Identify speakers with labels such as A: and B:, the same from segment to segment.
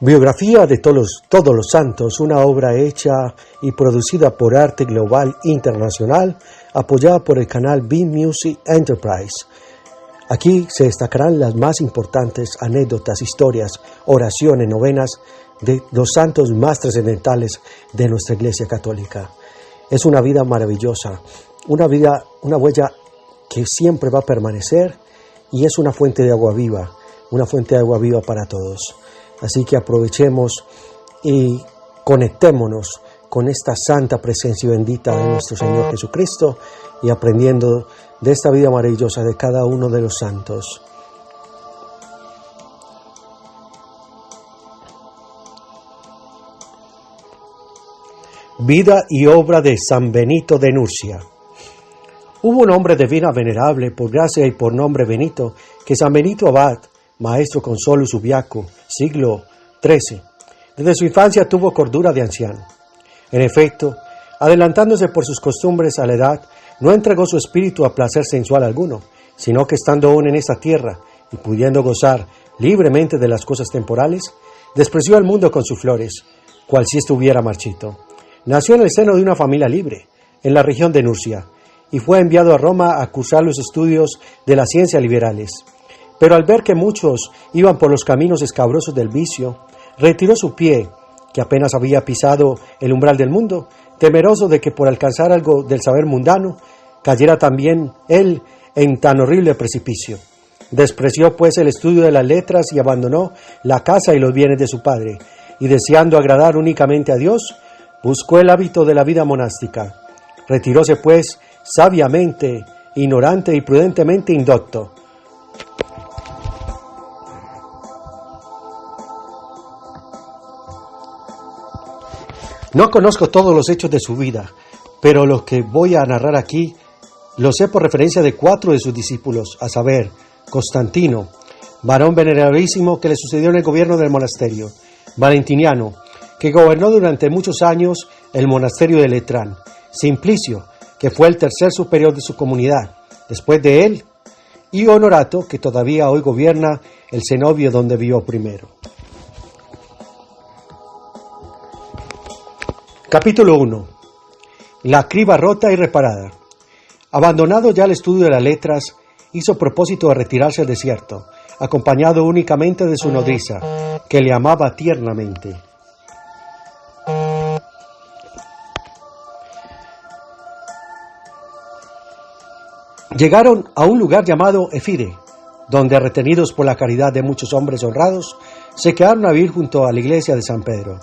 A: Biografía de todos los santos, una obra hecha y producida por Arte Global Internacional, apoyada por el canal Beam Music Enterprise. Aquí se destacarán las más importantes anécdotas, historias, oraciones, novenas de los santos más trascendentales de nuestra Iglesia Católica. Es una vida maravillosa, una huella que siempre va a permanecer y es una fuente de agua viva para todos. Así que aprovechemos y conectémonos con esta santa presencia bendita de nuestro Señor Jesucristo y aprendiendo de esta vida maravillosa de cada uno de los santos. Vida y obra de San Benito de Nursia. Hubo un hombre de vida venerable, por gracia y por nombre Benito, que San Benito Abad, maestro consolus ubiaco, siglo XIII. Desde su infancia tuvo cordura de anciano. En efecto, adelantándose por sus costumbres a la edad, no entregó su espíritu a placer sensual alguno, sino que estando aún en esta tierra y pudiendo gozar libremente de las cosas temporales, despreció al mundo con sus flores, cual si estuviera marchito. Nació en el seno de una familia libre, en la región de Nursia, y fue enviado a Roma a cursar los estudios de las ciencias liberales. Pero al ver que muchos iban por los caminos escabrosos del vicio, retiró su pie, que apenas había pisado el umbral del mundo, temeroso de que por alcanzar algo del saber mundano, cayera también él en tan horrible precipicio. Despreció pues el estudio de las letras y abandonó la casa y los bienes de su padre, y deseando agradar únicamente a Dios, buscó el hábito de la vida monástica. Retiróse pues sabiamente, ignorante y prudentemente indocto. No conozco todos los hechos de su vida, pero los que voy a narrar aquí los sé por referencia de 4 de sus discípulos, a saber, Constantino, varón venerabilísimo que le sucedió en el gobierno del monasterio; Valentiniano, que gobernó durante muchos años el monasterio de Letrán; Simplicio, que fue el tercer superior de su comunidad, después de él; y Honorato, que todavía hoy gobierna el cenobio donde vivió primero. Capítulo 1. La criba rota y reparada. Abandonado ya el estudio de las letras, hizo propósito de retirarse al desierto, acompañado únicamente de su nodriza, que le amaba tiernamente. Llegaron a un lugar llamado Efide, donde, retenidos por la caridad de muchos hombres honrados, se quedaron a vivir junto a la iglesia de San Pedro.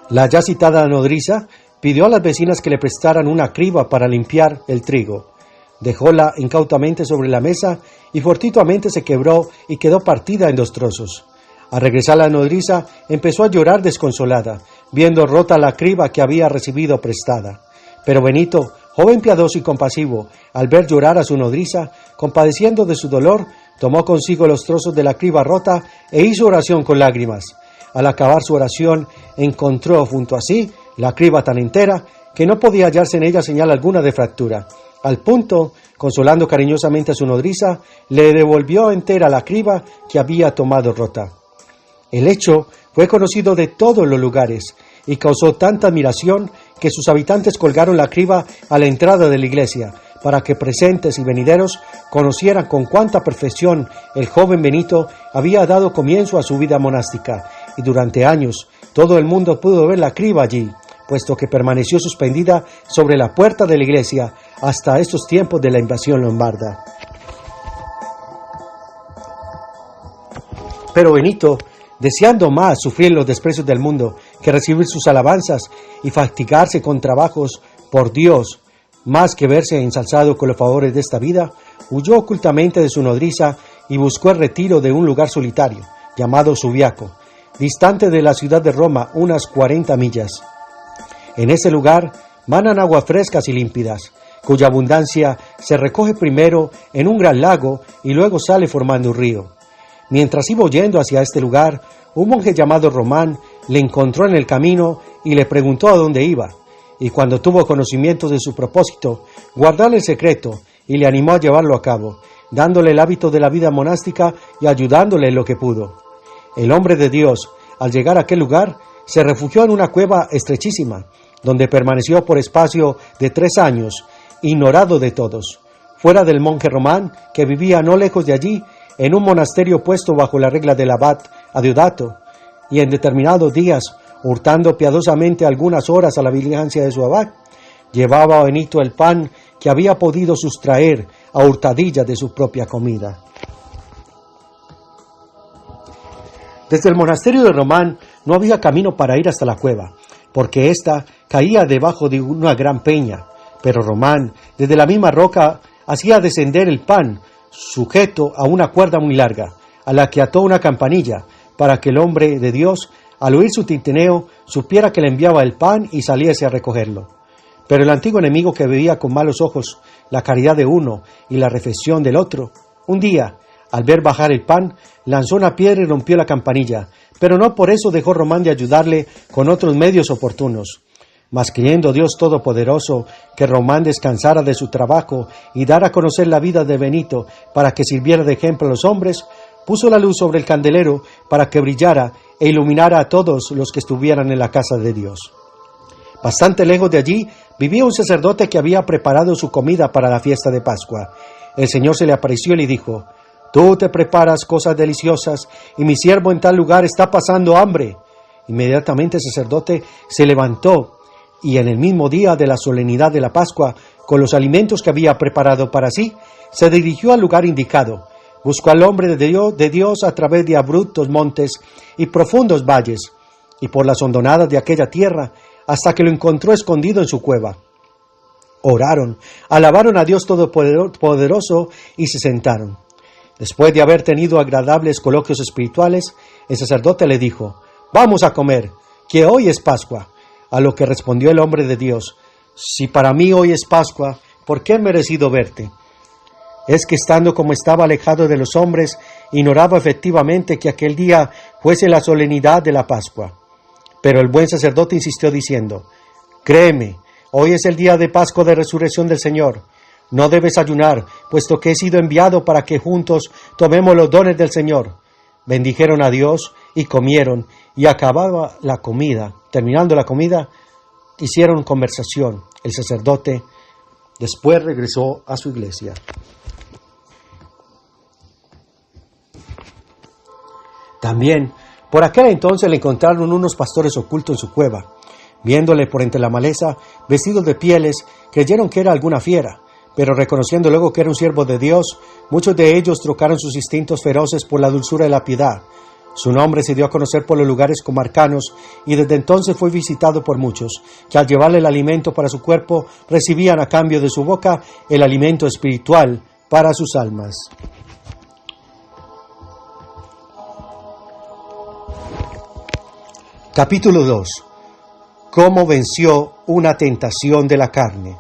A: La ya citada nodriza pidió a las vecinas que le prestaran una criba para limpiar el trigo. Dejóla incautamente sobre la mesa y fortuitamente se quebró y quedó partida en 2 trozos. Al regresar la nodriza empezó a llorar desconsolada, viendo rota la criba que había recibido prestada. Pero Benito, joven piadoso y compasivo, al ver llorar a su nodriza, compadeciendo de su dolor, tomó consigo los trozos de la criba rota e hizo oración con lágrimas. Al acabar su oración, encontró junto a sí la criba tan entera que no podía hallarse en ella señal alguna de fractura. Al punto, consolando cariñosamente a su nodriza, le devolvió entera la criba que había tomado rota. El hecho fue conocido de todos los lugares y causó tanta admiración que sus habitantes colgaron la criba a la entrada de la iglesia, para que presentes y venideros conocieran con cuánta perfección el joven Benito había dado comienzo a su vida monástica, y durante años todo el mundo pudo ver la criba allí, puesto que permaneció suspendida sobre la puerta de la iglesia hasta estos tiempos de la invasión lombarda. Pero Benito, deseando más sufrir los desprecios del mundo que recibir sus alabanzas y fatigarse con trabajos por Dios, más que verse ensalzado con los favores de esta vida, huyó ocultamente de su nodriza y buscó el retiro de un lugar solitario, llamado Subiaco, distante de la ciudad de Roma unas 40 millas. En ese lugar manan aguas frescas y límpidas, cuya abundancia se recoge primero en un gran lago y luego sale formando un río. Mientras iba yendo hacia este lugar, un monje llamado Román le encontró en el camino y le preguntó a dónde iba, y cuando tuvo conocimiento de su propósito, guardóle el secreto y le animó a llevarlo a cabo, dándole el hábito de la vida monástica y ayudándole en lo que pudo. El hombre de Dios, al llegar a aquel lugar, se refugió en una cueva estrechísima, donde permaneció por espacio de 3 años, ignorado de todos, fuera del monje Román, que vivía no lejos de allí, en un monasterio puesto bajo la regla del abad Adeodato, y en determinados días, hurtando piadosamente algunas horas a la vigilancia de su abad, llevaba a Benito el pan que había podido sustraer a hurtadillas de su propia comida. Desde el monasterio de Román no había camino para ir hasta la cueva, porque ésta caía debajo de una gran peña, pero Román, desde la misma roca, hacía descender el pan, sujeto a una cuerda muy larga, a la que ató una campanilla, para que el hombre de Dios, al oír su tintineo, supiera que le enviaba el pan y saliese a recogerlo. Pero el antiguo enemigo, que veía con malos ojos la caridad de uno y la reflexión del otro, un día, al ver bajar el pan, lanzó una piedra y rompió la campanilla, pero no por eso dejó Román de ayudarle con otros medios oportunos. Mas creyendo Dios Todopoderoso que Román descansara de su trabajo y dara a conocer la vida de Benito para que sirviera de ejemplo a los hombres, puso la luz sobre el candelero para que brillara e iluminara a todos los que estuvieran en la casa de Dios. Bastante lejos de allí vivía un sacerdote que había preparado su comida para la fiesta de Pascua. El Señor se le apareció y le dijo: «Tú te preparas cosas deliciosas, y mi siervo en tal lugar está pasando hambre». Inmediatamente el sacerdote se levantó, y en el mismo día de la solemnidad de la Pascua, con los alimentos que había preparado para sí, se dirigió al lugar indicado. Buscó al hombre de Dios a través de abruptos montes y profundos valles, y por las hondonadas de aquella tierra, hasta que lo encontró escondido en su cueva. Oraron, alabaron a Dios Todopoderoso y se sentaron. Después de haber tenido agradables coloquios espirituales, el sacerdote le dijo: «Vamos a comer, que hoy es Pascua». A lo que respondió el hombre de Dios: «Si para mí hoy es Pascua, ¿por qué he merecido verte? Es que estando como estaba alejado de los hombres, ignoraba efectivamente que aquel día fuese la solemnidad de la Pascua». Pero el buen sacerdote insistió diciendo: «Créeme, hoy es el día de Pascua de resurrección del Señor. No debes ayunar, puesto que he sido enviado para que juntos tomemos los dones del Señor». Bendijeron a Dios y comieron, y terminando la comida, hicieron conversación. El sacerdote después regresó a su iglesia. También, por aquel entonces le encontraron unos pastores ocultos en su cueva. Viéndole por entre la maleza, vestidos de pieles, creyeron que era alguna fiera. Pero reconociendo luego que era un siervo de Dios, muchos de ellos trocaron sus instintos feroces por la dulzura de la piedad. Su nombre se dio a conocer por los lugares comarcanos y desde entonces fue visitado por muchos, que al llevarle el alimento para su cuerpo, recibían a cambio de su boca el alimento espiritual para sus almas. Capítulo 2. ¿Cómo venció una tentación de la carne?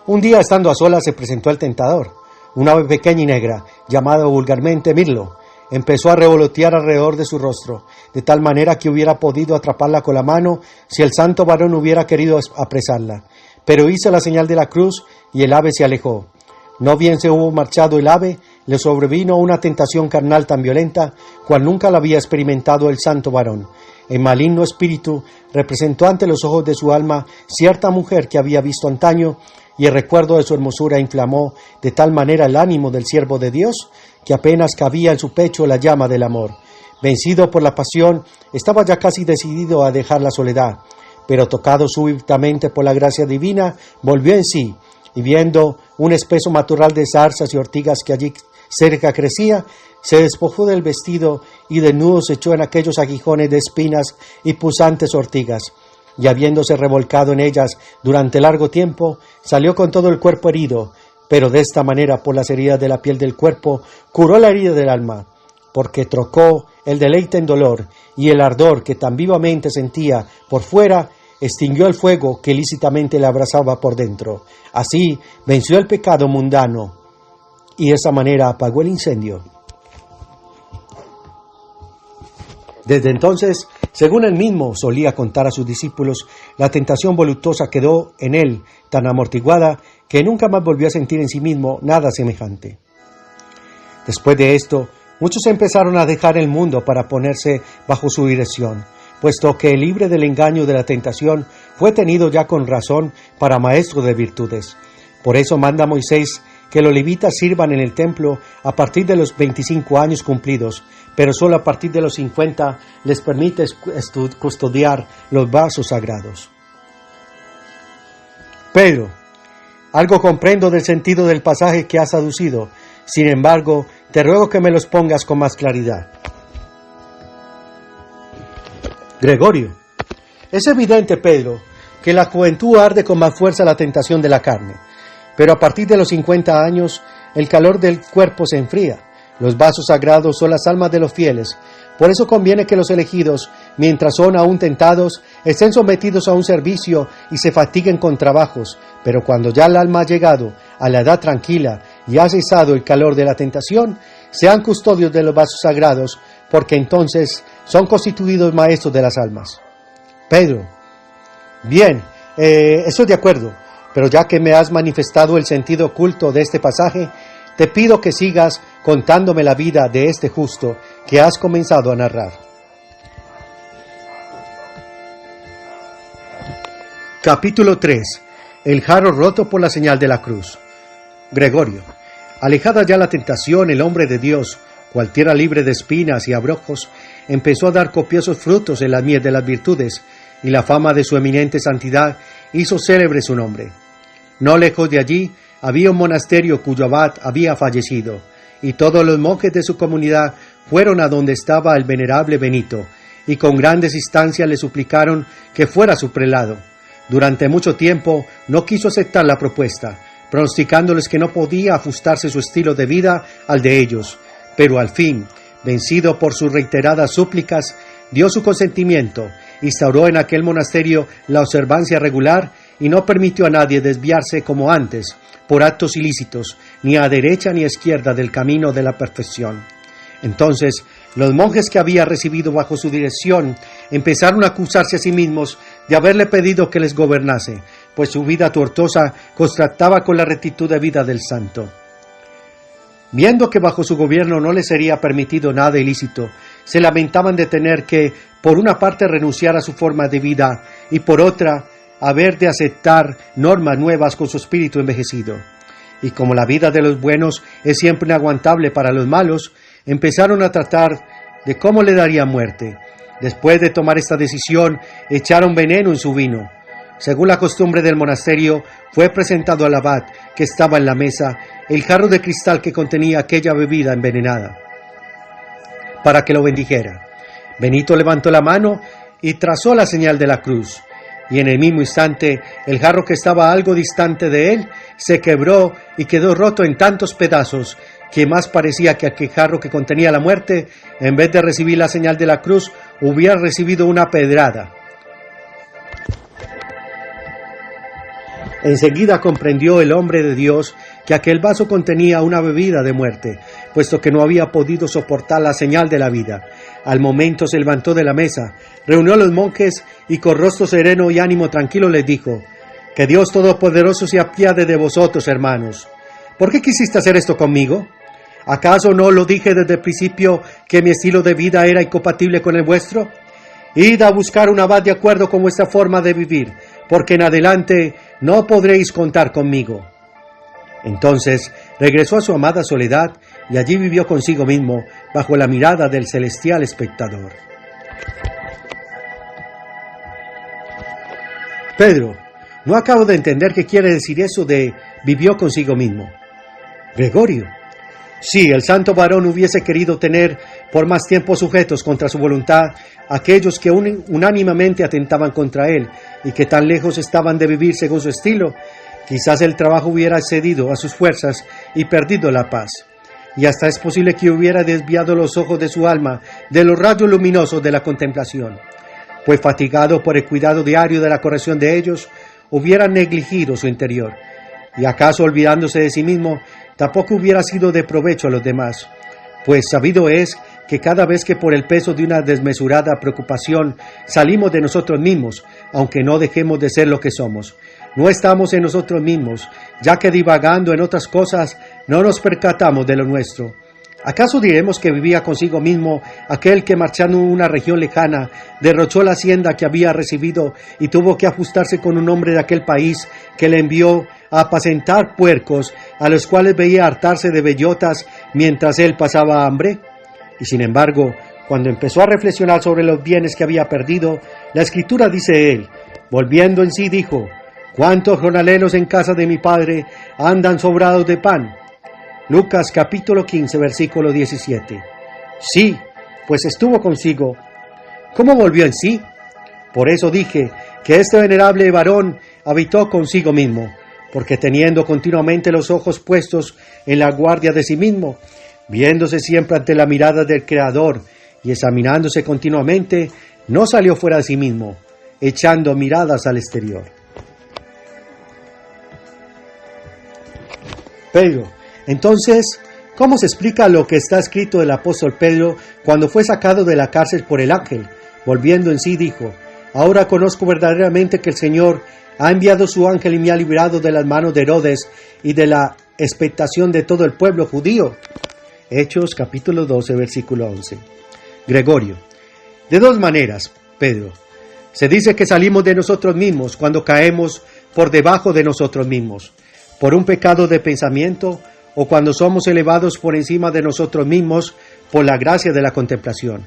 A: Un día, estando a solas, se presentó el tentador, un ave pequeña y negra, llamada vulgarmente mirlo. Empezó a revolotear alrededor de su rostro, de tal manera que hubiera podido atraparla con la mano si el santo varón hubiera querido apresarla. Pero hizo la señal de la cruz y el ave se alejó. No bien se hubo marchado el ave, le sobrevino una tentación carnal tan violenta cual nunca la había experimentado el santo varón. El maligno espíritu representó ante los ojos de su alma cierta mujer que había visto antaño, y el recuerdo de su hermosura inflamó de tal manera el ánimo del siervo de Dios que apenas cabía en su pecho la llama del amor. Vencido por la pasión, estaba ya casi decidido a dejar la soledad, pero tocado súbitamente por la gracia divina, volvió en sí, y viendo un espeso matorral de zarzas y ortigas que allí cerca crecía, se despojó del vestido y desnudo se echó en aquellos aguijones de espinas y punzantes ortigas. Y habiéndose revolcado en ellas durante largo tiempo, salió con todo el cuerpo herido, pero de esta manera, por las heridas de la piel del cuerpo, curó la herida del alma, porque trocó el deleite en dolor, y el ardor que tan vivamente sentía por fuera, extinguió el fuego que lícitamente le abrazaba por dentro. Así venció el pecado mundano, y de esa manera apagó el incendio. Desde entonces, según él mismo solía contar a sus discípulos, la tentación voluptuosa quedó en él tan amortiguada que nunca más volvió a sentir en sí mismo nada semejante. Después de esto, Muchos empezaron a dejar el mundo para ponerse bajo su dirección, puesto que libre del engaño de la tentación fue tenido ya con razón para maestro de virtudes. Por eso manda Moisés que los levitas sirvan en el templo a partir de los 25 años cumplidos, pero solo a partir de los 50 les permite custodiar los vasos sagrados. Pedro: algo comprendo del sentido del pasaje que has aducido, sin embargo, te ruego que me los pongas con más claridad. Gregorio: es evidente, Pedro, que la juventud arde con más fuerza la tentación de la carne, pero a partir de los 50 años, el calor del cuerpo se enfría. Los vasos sagrados son las almas de los fieles. Por eso conviene que los elegidos, mientras son aún tentados, estén sometidos a un servicio y se fatiguen con trabajos. Pero cuando ya el alma ha llegado a la edad tranquila y ha cesado el calor de la tentación, sean custodios de los vasos sagrados, porque entonces son constituidos maestros de las almas. Pedro: bien, estoy de acuerdo, pero ya que me has manifestado el sentido oculto de este pasaje, te pido que sigas contándome la vida de este justo que has comenzado a narrar. Capítulo 3. El jarro roto por la señal de la cruz. Gregorio: alejada ya la tentación, el hombre de Dios, cual tierra libre de espinas y abrojos, empezó a dar copiosos frutos en la miel de las virtudes, y la fama de su eminente santidad hizo célebre su nombre. No lejos de allí había un monasterio cuyo abad había fallecido, y todos los monjes de su comunidad fueron a donde estaba el venerable Benito, y con grandes instancias le suplicaron que fuera su prelado. Durante mucho tiempo no quiso aceptar la propuesta, pronosticándoles que no podía ajustarse su estilo de vida al de ellos, pero al fin, vencido por sus reiteradas súplicas, dio su consentimiento, instauró en aquel monasterio la observancia regular y no permitió a nadie desviarse como antes, por actos ilícitos, ni a derecha ni a izquierda del camino de la perfección. Entonces, los monjes que había recibido bajo su dirección empezaron a acusarse a sí mismos de haberle pedido que les gobernase, pues su vida tortuosa contrastaba con la rectitud de vida del santo. Viendo que bajo su gobierno no les sería permitido nada ilícito, se lamentaban de tener que, por una parte, renunciar a su forma de vida y por otra, haber de aceptar normas nuevas con su espíritu envejecido. Y como la vida de los buenos es siempre inaguantable para los malos, empezaron a tratar de cómo le darían muerte. Después de tomar esta decisión, echaron veneno en su vino. Según la costumbre del monasterio, fue presentado al abad, que estaba en la mesa, el jarro de cristal que contenía aquella bebida envenenada, para que lo bendijera. Benito levantó la mano y trazó la señal de la cruz, y en el mismo instante el jarro que estaba algo distante de él se quebró y quedó roto en tantos pedazos que más parecía que aquel jarro que contenía la muerte, en vez de recibir la señal de la cruz, hubiera recibido una pedrada. Enseguida comprendió el hombre de Dios que aquel vaso contenía una bebida de muerte, puesto que no había podido soportar la señal de la vida. Al momento se levantó de la mesa, reunió a los monjes y con rostro sereno y ánimo tranquilo les dijo: «Que Dios Todopoderoso se apiade de vosotros, hermanos. ¿Por qué quisiste hacer esto conmigo? ¿Acaso no lo dije desde el principio que mi estilo de vida era incompatible con el vuestro? Id a buscar un abad de acuerdo con vuestra forma de vivir, porque en adelante no podréis contar conmigo». Entonces regresó a su amada soledad y allí vivió consigo mismo bajo la mirada del celestial espectador. Pedro: no acabo de entender qué quiere decir eso de vivió consigo mismo. Gregorio: sí, el santo varón hubiese querido tener por más tiempo sujetos contra su voluntad aquellos que unánimemente atentaban contra él y que tan lejos estaban de vivir según su estilo. Quizás el trabajo hubiera excedido a sus fuerzas y perdido la paz. Y hasta es posible que hubiera desviado los ojos de su alma de los rayos luminosos de la contemplación, pues fatigado por el cuidado diario de la corrección de ellos, hubiera negligido su interior, y acaso olvidándose de sí mismo, tampoco hubiera sido de provecho a los demás, pues sabido es que cada vez que por el peso de una desmesurada preocupación salimos de nosotros mismos, aunque no dejemos de ser lo que somos, no estamos en nosotros mismos, ya que divagando en otras cosas no nos percatamos de lo nuestro. ¿Acaso diremos que vivía consigo mismo aquel que marchando en una región lejana derrochó la hacienda que había recibido y tuvo que ajustarse con un hombre de aquel país que le envió a apacentar puercos a los cuales veía hartarse de bellotas mientras él pasaba hambre? Y sin embargo, cuando empezó a reflexionar sobre los bienes que había perdido, la Escritura dice él, volviendo en sí dijo, ¿cuántos jornaleros en casa de mi padre andan sobrados de pan? Lucas capítulo 15, versículo 17. Sí, pues estuvo consigo. ¿Cómo volvió en sí? Por eso dije que este venerable varón habitó consigo mismo, porque teniendo continuamente los ojos puestos en la guardia de sí mismo, viéndose siempre ante la mirada del Creador y examinándose continuamente, no salió fuera de sí mismo, echando miradas al exterior. Pedro. Entonces, ¿cómo se explica lo que está escrito del apóstol Pedro cuando fue sacado de la cárcel por el ángel? Volviendo en sí dijo, ahora conozco verdaderamente que el Señor ha enviado su ángel y me ha librado de las manos de Herodes y de la expectación de todo el pueblo judío. Hechos capítulo 12, versículo 11. Gregorio. De dos maneras, Pedro. Se dice que salimos de nosotros mismos cuando caemos por debajo de nosotros mismos, por un pecado de pensamiento, o cuando somos elevados por encima de nosotros mismos por la gracia de la contemplación.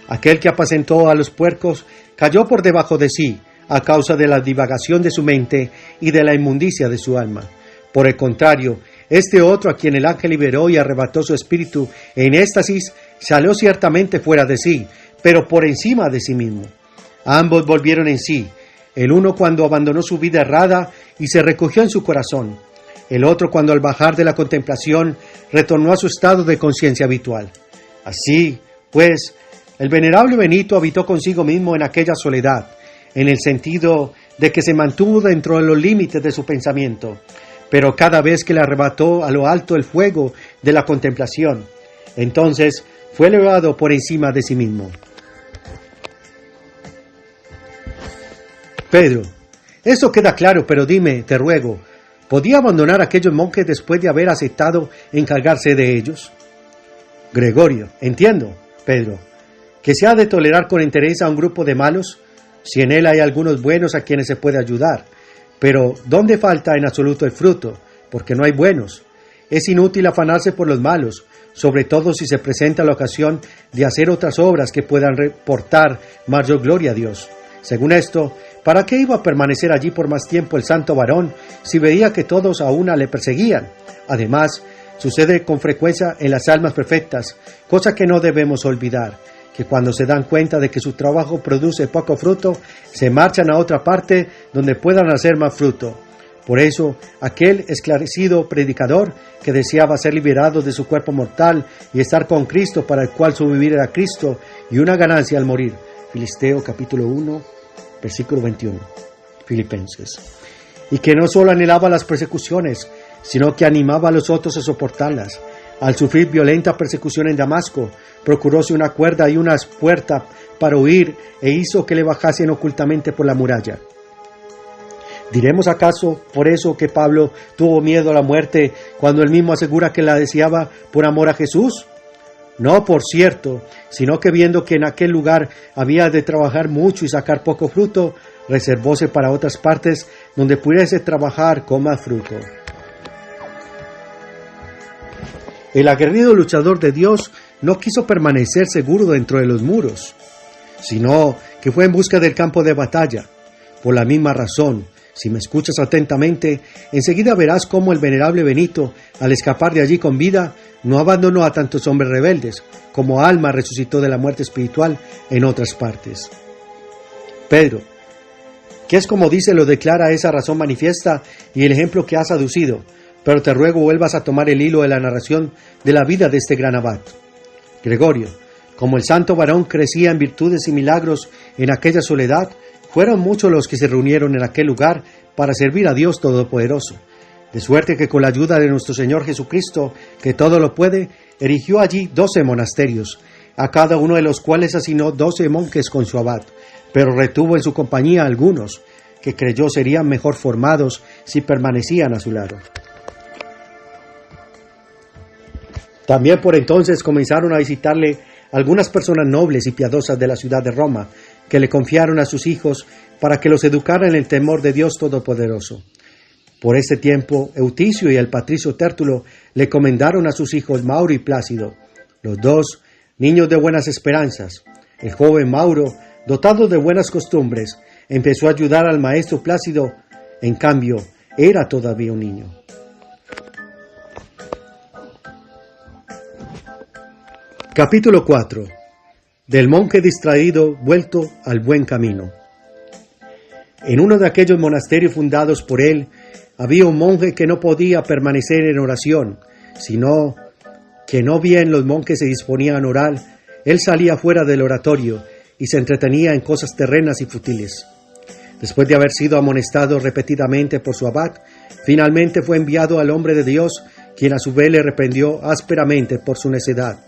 A: Aquel que apacentó a los puercos cayó por debajo de sí a causa de la divagación de su mente y de la inmundicia de su alma. Por el contrario, este otro a quien el ángel liberó y arrebató su espíritu en éxtasis, salió ciertamente fuera de sí, pero por encima de sí mismo. Ambos volvieron en sí, el uno cuando abandonó su vida errada y se recogió en su corazón, el otro cuando al bajar de la contemplación retornó a su estado de conciencia habitual. Así, pues, el venerable Benito habitó consigo mismo en aquella soledad, en el sentido de que se mantuvo dentro de los límites de su pensamiento, pero cada vez que le arrebató a lo alto el fuego de la contemplación, entonces fue elevado por encima de sí mismo. Pedro, eso queda claro, pero dime, te ruego, ¿podía abandonar a aquellos monjes después de haber aceptado encargarse de ellos? Gregorio, entiendo, Pedro, que se ha de tolerar con interés a un grupo de malos, si en él hay algunos buenos a quienes se puede ayudar, pero ¿dónde falta en absoluto el fruto? Porque no hay buenos. Es inútil afanarse por los malos, sobre todo si se presenta la ocasión de hacer otras obras que puedan reportar mayor gloria a Dios. Según esto, ¿para qué iba a permanecer allí por más tiempo el santo varón si veía que todos a una le perseguían? Además, sucede con frecuencia en las almas perfectas, cosa que no debemos olvidar, que cuando se dan cuenta de que su trabajo produce poco fruto, se marchan a otra parte donde puedan hacer más fruto. Por eso, aquel esclarecido predicador que deseaba ser liberado de su cuerpo mortal y estar con Cristo, para el cual su vivir era Cristo y una ganancia al morir. Filisteo capítulo 1, versículo 21. Filipenses. Y que no solo anhelaba las persecuciones, sino que animaba a los otros a soportarlas. Al sufrir violenta persecución en Damasco, procuróse una cuerda y una puerta para huir e hizo que le bajasen ocultamente por la muralla. ¿Diremos acaso por eso que Pablo tuvo miedo a la muerte cuando él mismo asegura que la deseaba por amor a Jesús? No, por cierto, sino que viendo que en aquel lugar había de trabajar mucho y sacar poco fruto, reservóse para otras partes donde pudiese trabajar con más fruto. El aguerrido luchador de Dios no quiso permanecer seguro dentro de los muros, sino que fue en busca del campo de batalla. Por la misma razón, si me escuchas atentamente, enseguida verás cómo el venerable Benito, al escapar de allí con vida, no abandonó a tantos hombres rebeldes, como alma resucitó de la muerte espiritual en otras partes. Pedro, que es como dice, lo declara esa razón manifiesta y el ejemplo que has aducido, pero te ruego vuelvas a tomar el hilo de la narración de la vida de este gran abad. Gregorio, como el santo varón crecía en virtudes y milagros en aquella soledad, fueron muchos los que se reunieron en aquel lugar para servir a Dios Todopoderoso, de suerte que con la ayuda de nuestro Señor Jesucristo, que todo lo puede, erigió allí 12 monasterios, a cada uno de los cuales asignó 12 monjes con su abad, pero retuvo en su compañía algunos, que creyó serían mejor formados si permanecían a su lado. También por entonces comenzaron a visitarle algunas personas nobles y piadosas de la ciudad de Roma, que le confiaron a sus hijos para que los educaran en el temor de Dios Todopoderoso. Por este tiempo, Euticio y el patricio Tértulo le comendaron a sus hijos Mauro y Plácido, los dos niños de buenas esperanzas. El joven Mauro, dotado de buenas costumbres, empezó a ayudar al maestro Plácido, en cambio, era todavía un niño. Capítulo 4. Del monje distraído vuelto al buen camino. En uno de aquellos monasterios fundados por él, había un monje que no podía permanecer en oración, sino que no bien los monjes se disponían a orar, él salía fuera del oratorio y se entretenía en cosas terrenas y futiles. Después de haber sido amonestado repetidamente por su abad, finalmente fue enviado al hombre de Dios, quien a su vez le reprendió ásperamente por su necedad.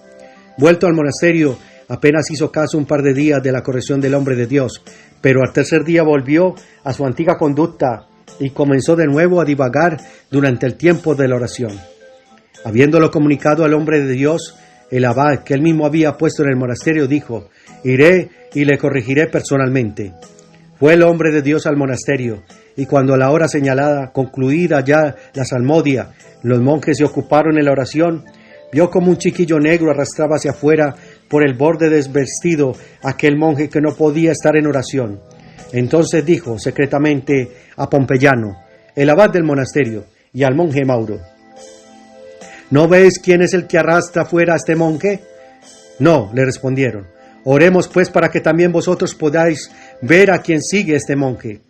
A: Vuelto al monasterio, apenas hizo caso un par de días de la corrección del hombre de Dios, pero al tercer día volvió a su antigua conducta y comenzó de nuevo a divagar durante el tiempo de la oración. Habiéndolo comunicado al hombre de Dios, el abad que él mismo había puesto en el monasterio dijo: «Iré y le corregiré personalmente». Fue el hombre de Dios al monasterio, y cuando a la hora señalada, concluida ya la salmodia, los monjes se ocuparon en la oración, vio como un chiquillo negro arrastraba hacia afuera por el borde desvestido a aquel monje que no podía estar en oración. Entonces dijo secretamente a Pompeyano, el abad del monasterio, y al monje Mauro: «¿No ves quién es el que arrastra fuera a este monje?». «No», le respondieron. «Oremos pues para que también vosotros podáis ver a quién sigue este monje».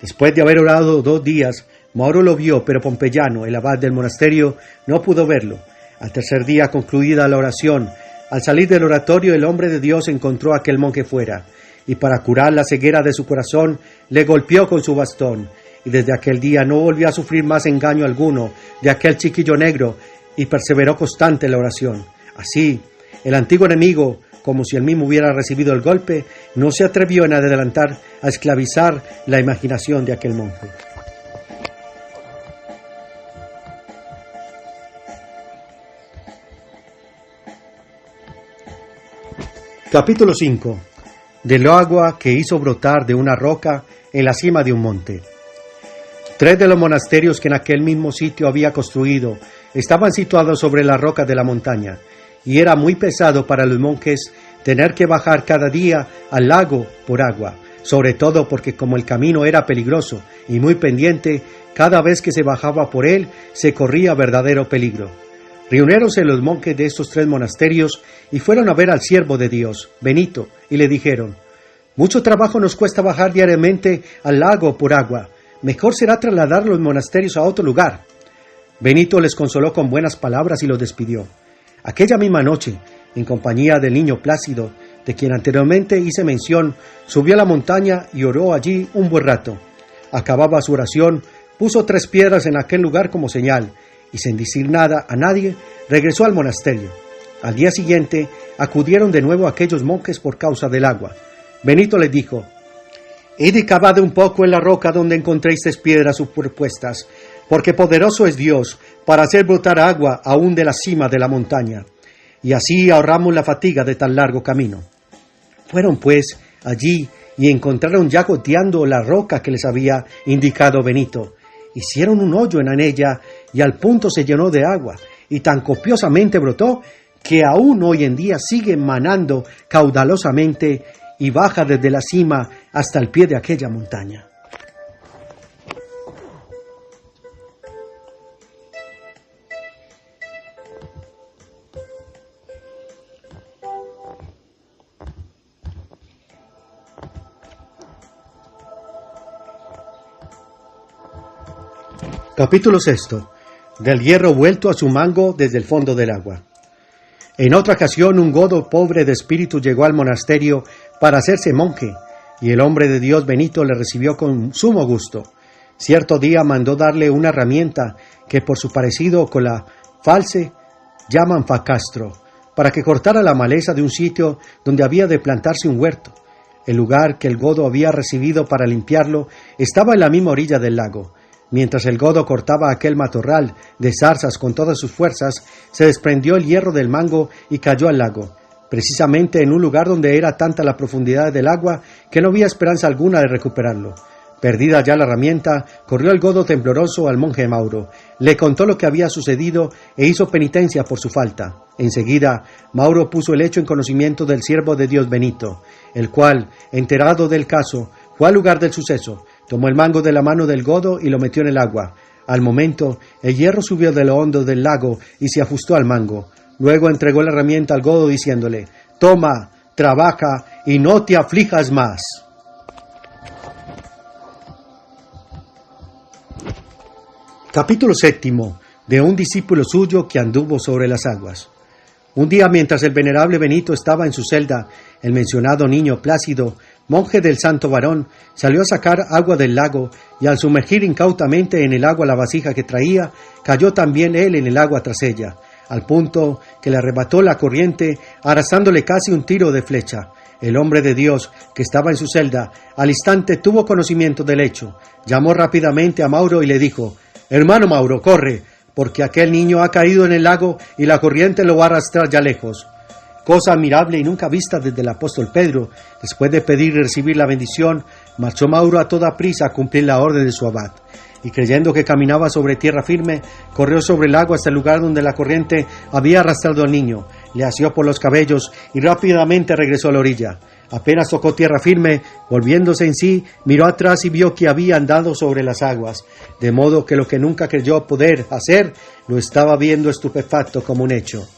A: Después de haber orado 2 días, Mauro lo vio, pero Pompeyano, el abad del monasterio, no pudo verlo. Al tercer día, concluida la oración, al salir del oratorio, el hombre de Dios encontró a aquel monje fuera, y para curar la ceguera de su corazón, le golpeó con su bastón, y desde aquel día no volvió a sufrir más engaño alguno de aquel chiquillo negro, y perseveró constante en la oración. Así, el antiguo enemigo, como si él mismo hubiera recibido el golpe, no se atrevió en adelantar a esclavizar la imaginación de aquel monje. Capítulo 5. Del agua que hizo brotar de una roca en la cima de un monte. 3 de los monasterios que en aquel mismo sitio había construido estaban situados sobre la roca de la montaña, y era muy pesado para los monjes tener que bajar cada día al lago por agua, sobre todo porque como el camino era peligroso y muy pendiente, cada vez que se bajaba por él se corría verdadero peligro. Reuniéronse los monjes de estos 3 monasterios y fueron a ver al siervo de Dios, Benito, y le dijeron: «Mucho trabajo nos cuesta bajar diariamente al lago por agua. Mejor será trasladar los monasterios a otro lugar». Benito les consoló con buenas palabras y los despidió. Aquella misma noche, en compañía del niño Plácido, de quien anteriormente hice mención, subió a la montaña y oró allí un buen rato. Acababa su oración, puso 3 piedras en aquel lugar como señal, y sin decir nada a nadie, regresó al monasterio. Al día siguiente, acudieron de nuevo aquellos monjes por causa del agua. Benito les dijo: «Id y cavad un poco en la roca donde encontréis 3 piedras superpuestas, porque poderoso es Dios para hacer brotar agua aún de la cima de la montaña, y así ahorramos la fatiga de tan largo camino». Fueron pues allí y encontraron ya goteando la roca que les había indicado Benito. Hicieron un hoyo en ella y al punto se llenó de agua, y tan copiosamente brotó que aún hoy en día sigue manando caudalosamente y baja desde la cima hasta el pie de aquella montaña. Capítulo 6. Del hierro vuelto a su mango desde el fondo del agua. En otra ocasión, un godo pobre de espíritu llegó al monasterio para hacerse monje, y el hombre de Dios Benito le recibió con sumo gusto. Cierto día mandó darle una herramienta que por su parecido con la falce llaman facastro, para que cortara la maleza de un sitio donde había de plantarse un huerto. El lugar que el godo había recibido para limpiarlo estaba en la misma orilla del lago. Mientras el godo cortaba aquel matorral de zarzas con todas sus fuerzas, se desprendió el hierro del mango y cayó al lago, precisamente en un lugar donde era tanta la profundidad del agua que no había esperanza alguna de recuperarlo. Perdida ya la herramienta, corrió el godo tembloroso al monje Mauro, le contó lo que había sucedido e hizo penitencia por su falta. Enseguida, Mauro puso el hecho en conocimiento del siervo de Dios Benito, el cual, enterado del caso, fue al lugar del suceso, tomó el mango de la mano del godo y lo metió en el agua. Al momento, el hierro subió de lo hondo del lago y se ajustó al mango. Luego entregó la herramienta al godo diciéndole: «Toma, trabaja y no te aflijas más». Capítulo 7. De un discípulo suyo que anduvo sobre las aguas. Un día, mientras el venerable Benito estaba en su celda, el mencionado niño Plácido, monje del santo varón, salió a sacar agua del lago, y al sumergir incautamente en el agua la vasija que traía, cayó también él en el agua tras ella, al punto que le arrebató la corriente, arrasándole casi un tiro de flecha. El hombre de Dios, que estaba en su celda, al instante tuvo conocimiento del hecho, llamó rápidamente a Mauro y le dijo: «Hermano Mauro, corre, porque aquel niño ha caído en el lago y la corriente lo va a arrastrar ya lejos». Cosa admirable y nunca vista desde el apóstol Pedro, después de pedir y recibir la bendición, marchó Mauro a toda prisa a cumplir la orden de su abad. Y creyendo que caminaba sobre tierra firme, corrió sobre el agua hasta el lugar donde la corriente había arrastrado al niño, le asió por los cabellos y rápidamente regresó a la orilla. Apenas tocó tierra firme, volviéndose en sí, miró atrás y vio que había andado sobre las aguas, de modo que lo que nunca creyó poder hacer, lo estaba viendo estupefacto como un hecho.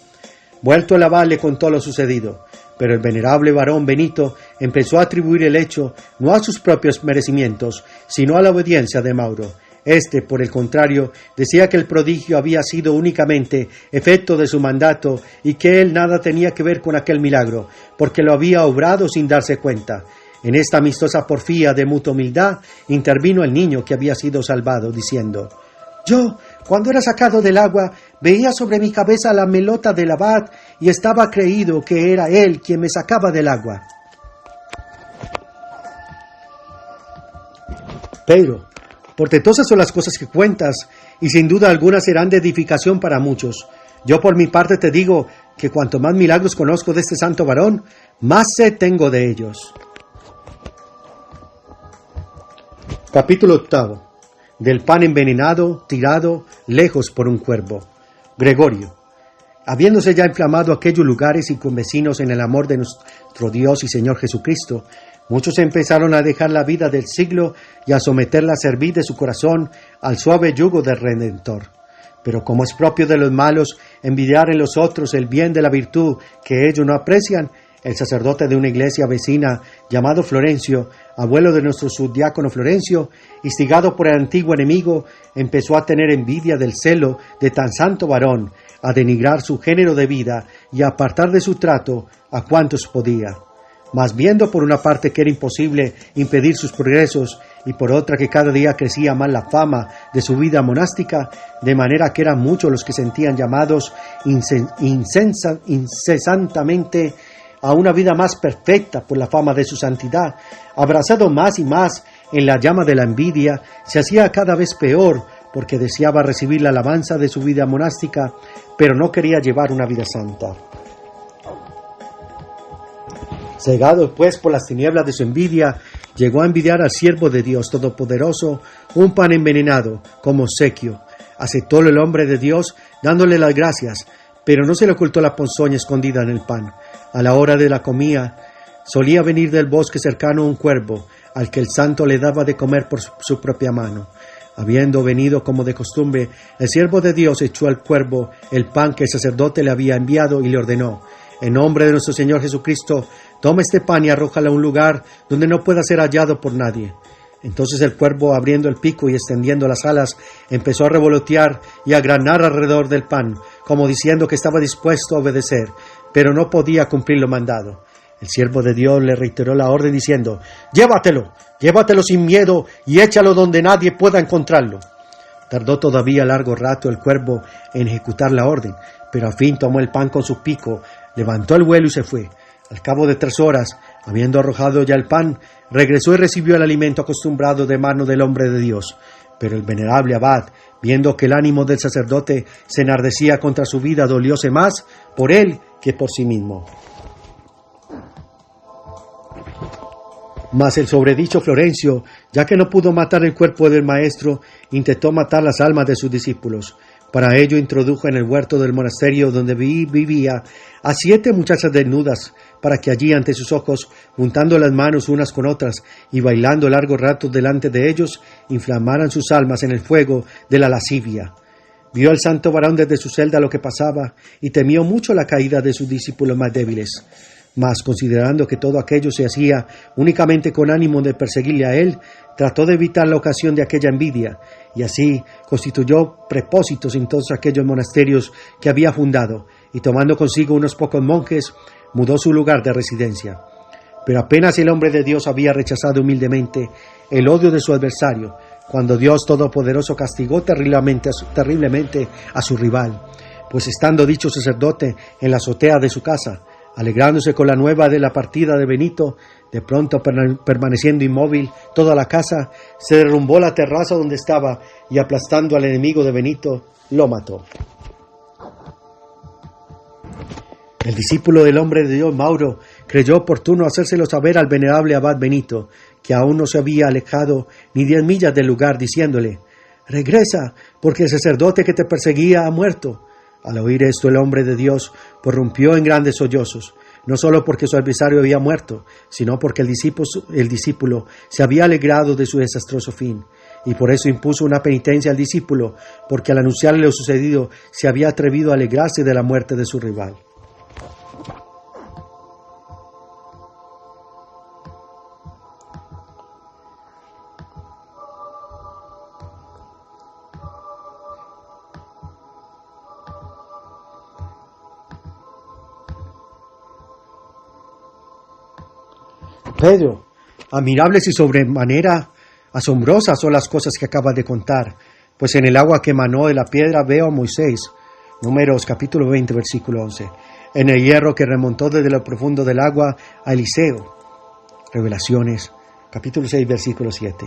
A: Vuelto el abad le contó lo sucedido, pero el venerable varón Benito empezó a atribuir el hecho no a sus propios merecimientos, sino a la obediencia de Mauro. Este, por el contrario, decía que el prodigio había sido únicamente efecto de su mandato y que él nada tenía que ver con aquel milagro, porque lo había obrado sin darse cuenta. En esta amistosa porfía de mutua humildad intervino el niño que había sido salvado, diciendo: «Yo, cuando era sacado del agua, veía sobre mi cabeza la melota del abad y estaba creído que era él quien me sacaba del agua». Pedro: «Portentosas son las cosas que cuentas, y sin duda algunas serán de edificación para muchos. Yo por mi parte te digo que cuanto más milagros conozco de este santo varón, más sed tengo de ellos». Capítulo 8. Del pan envenenado, tirado lejos por un cuervo. Gregorio. Habiéndose ya inflamado aquellos lugares y convecinos en el amor de nuestro Dios y Señor Jesucristo, muchos empezaron a dejar la vida del siglo y a someterla a servir de su corazón al suave yugo del Redentor. Pero como es propio de los malos envidiar en los otros el bien de la virtud que ellos no aprecian, el sacerdote de una iglesia vecina llamado Florencio, abuelo de nuestro subdiácono Florencio, instigado por el antiguo enemigo, empezó a tener envidia del celo de tan santo varón, a denigrar su género de vida y a apartar de su trato a cuantos podía. Mas viendo por una parte que era imposible impedir sus progresos y por otra que cada día crecía más la fama de su vida monástica, de manera que eran muchos los que sentían llamados incesantemente a una vida más perfecta por la fama de su santidad, abrazado más y más en la llama de la envidia, se hacía cada vez peor porque deseaba recibir la alabanza de su vida monástica, pero no quería llevar una vida santa. Cegado pues por las tinieblas de su envidia, llegó a envidiar al siervo de Dios Todopoderoso un pan envenenado como obsequio. Aceptólo el hombre de Dios dándole las gracias, pero no se le ocultó la ponzoña escondida en el pan. A la hora de la comida, solía venir del bosque cercano un cuervo, al que el santo le daba de comer por su propia mano. Habiendo venido como de costumbre, el siervo de Dios echó al cuervo el pan que el sacerdote le había enviado y le ordenó: «En nombre de nuestro Señor Jesucristo, toma este pan y arrójalo a un lugar donde no pueda ser hallado por nadie». Entonces el cuervo, abriendo el pico y extendiendo las alas, empezó a revolotear y a granar alrededor del pan, como diciendo que estaba dispuesto a obedecer, pero no podía cumplir lo mandado. El siervo de Dios le reiteró la orden diciendo: «Llévatelo sin miedo y échalo donde nadie pueda encontrarlo». Tardó todavía largo rato el cuervo en ejecutar la orden, pero al fin tomó el pan con su pico, levantó el vuelo y se fue. Al cabo de 3 horas, habiendo arrojado ya el pan, regresó y recibió el alimento acostumbrado de mano del hombre de Dios. Pero el venerable abad, viendo que el ánimo del sacerdote se enardecía contra su vida, dolióse más por él que por sí mismo. Mas el sobredicho Florencio, ya que no pudo matar el cuerpo del maestro, intentó matar las almas de sus discípulos. Para ello introdujo en el huerto del monasterio donde vivía a 7 muchachas desnudas, para que allí ante sus ojos, juntando las manos unas con otras y bailando largos ratos delante de ellos, inflamaran sus almas en el fuego de la lascivia. Vio el santo varón desde su celda lo que pasaba y temió mucho la caída de sus discípulos más débiles. Mas, considerando que todo aquello se hacía únicamente con ánimo de perseguirle a él, trató de evitar la ocasión de aquella envidia, y así constituyó prepósitos en todos aquellos monasterios que había fundado, y tomando consigo unos pocos monjes, mudó su lugar de residencia. Pero apenas el hombre de Dios había rechazado humildemente el odio de su adversario, cuando Dios Todopoderoso castigó terriblemente a su rival, pues estando dicho sacerdote en la azotea de su casa, alegrándose con la nueva de la partida de Benito, de pronto permaneciendo inmóvil toda la casa, se derrumbó la terraza donde estaba y aplastando al enemigo de Benito, lo mató. El discípulo del hombre de Dios, Mauro, creyó oportuno hacérselo saber al venerable abad Benito, que aún no se había alejado ni 10 millas del lugar, diciéndole: «Regresa, porque el sacerdote que te perseguía ha muerto». Al oír esto, el hombre de Dios prorrumpió en grandes sollozos, no solo porque su adversario había muerto, sino porque el discípulo se había alegrado de su desastroso fin, y por eso impuso una penitencia al discípulo, porque al anunciarle lo sucedido se había atrevido a alegrarse de la muerte de su rival. Pedro, admirables y sobremanera asombrosas son las cosas que acabas de contar, pues en el agua que emanó de la piedra veo a Moisés, Números capítulo 20, versículo 11, en el hierro que remontó desde lo profundo del agua a Eliseo, Revelaciones capítulo 6, versículo 7,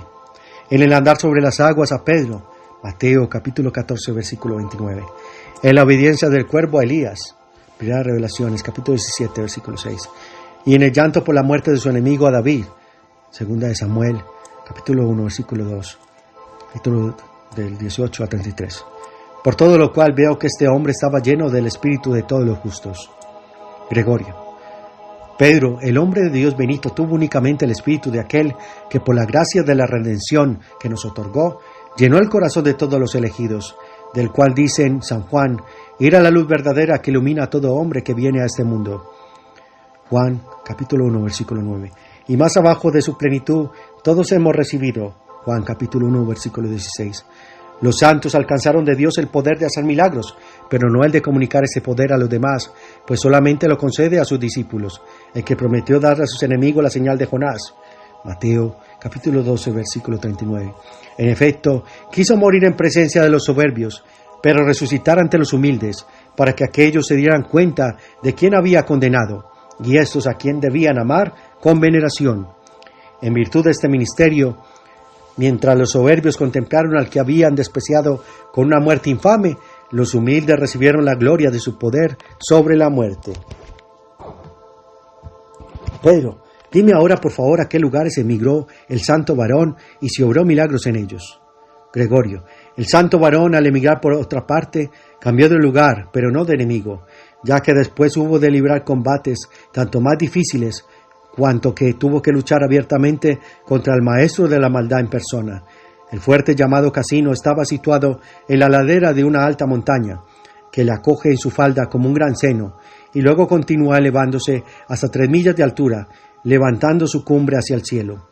A: en el andar sobre las aguas a Pedro, Mateo capítulo 14, versículo 29, en la obediencia del cuervo a Elías, Primera Revelaciones capítulo 17, versículo 6, y en el llanto por la muerte de su enemigo a David, Segunda de Samuel, capítulo 1, versículo 2, capítulo del 18 a 33. Por todo lo cual veo que este hombre estaba lleno del espíritu de todos los justos. Gregorio. Pedro, el hombre de Dios Benito, tuvo únicamente el espíritu de aquel que por la gracia de la redención que nos otorgó, llenó el corazón de todos los elegidos, del cual dicen San Juan: era la luz verdadera que ilumina a todo hombre que viene a este mundo. Juan, capítulo 1, versículo 9. Y más abajo de su plenitud, todos hemos recibido. Juan, capítulo 1, versículo 16. Los santos alcanzaron de Dios el poder de hacer milagros, pero no el de comunicar ese poder a los demás, pues solamente lo concede a sus discípulos, el que prometió darle a sus enemigos la señal de Jonás. Mateo, capítulo 12, versículo 39. En efecto, quiso morir en presencia de los soberbios, pero resucitar ante los humildes, para que aquellos se dieran cuenta de quién había condenado, y estos a quien debían amar con veneración. En virtud de este ministerio, mientras los soberbios contemplaron al que habían despreciado con una muerte infame, los humildes recibieron la gloria de su poder sobre la muerte. Pedro, dime ahora por favor a qué lugares emigró el santo varón y si obró milagros en ellos. Gregorio, el santo varón al emigrar por otra parte cambió de lugar, pero no de enemigo, ya que después hubo de librar combates tanto más difíciles, cuanto que tuvo que luchar abiertamente contra el maestro de la maldad en persona. El fuerte llamado Casino estaba situado en la ladera de una alta montaña, que le acoge en su falda como un gran seno, y luego continúa elevándose hasta 3 millas de altura, levantando su cumbre hacia el cielo.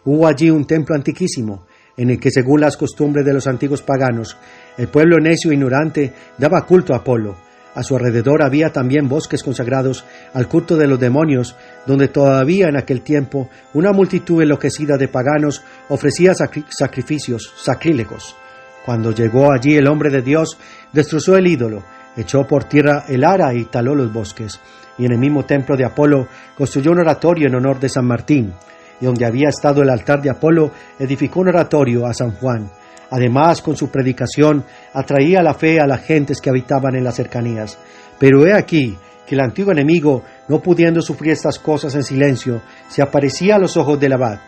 A: Hubo allí un templo antiquísimo, en el que, según las costumbres de los antiguos paganos, el pueblo necio e ignorante daba culto a Apolo. A su alrededor había también bosques consagrados al culto de los demonios, donde todavía en aquel tiempo una multitud enloquecida de paganos ofrecía sacrificios sacrílegos. Cuando llegó allí el hombre de Dios, destrozó el ídolo, echó por tierra el ara y taló los bosques, y en el mismo templo de Apolo construyó un oratorio en honor de San Martín, y donde había estado el altar de Apolo, edificó un oratorio a San Juan. Además, con su predicación atraía la fe a las gentes que habitaban en las cercanías. Pero he aquí que el antiguo enemigo, no pudiendo sufrir estas cosas en silencio, se aparecía a los ojos del abad,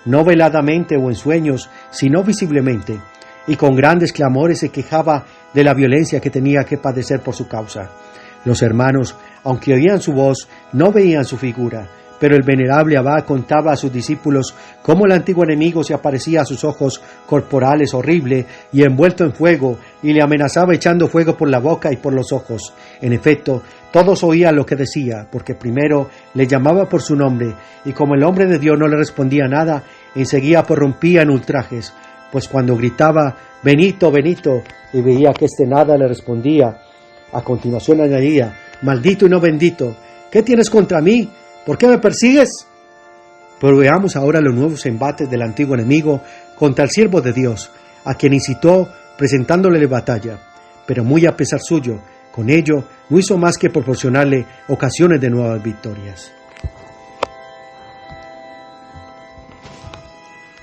A: no veladamente o en sueños, sino visiblemente, y con grandes clamores se quejaba de la violencia que tenía que padecer por su causa. Los hermanos, aunque oían su voz, no veían su figura, pero el venerable abad contaba a sus discípulos cómo el antiguo enemigo se aparecía a sus ojos corporales horrible y envuelto en fuego, y le amenazaba echando fuego por la boca y por los ojos. En efecto, todos oían lo que decía, porque primero le llamaba por su nombre, y como el hombre de Dios no le respondía nada, enseguida prorrumpía en ultrajes, pues cuando gritaba «Benito, Benito», y veía que nada le respondía, a continuación añadía «Maldito y no bendito, ¿qué tienes contra mí? ¿Por qué me persigues?». Pero veamos ahora los nuevos embates del antiguo enemigo contra el siervo de Dios, a quien incitó presentándole batalla, pero muy a pesar suyo, con ello no hizo más que proporcionarle ocasiones de nuevas victorias.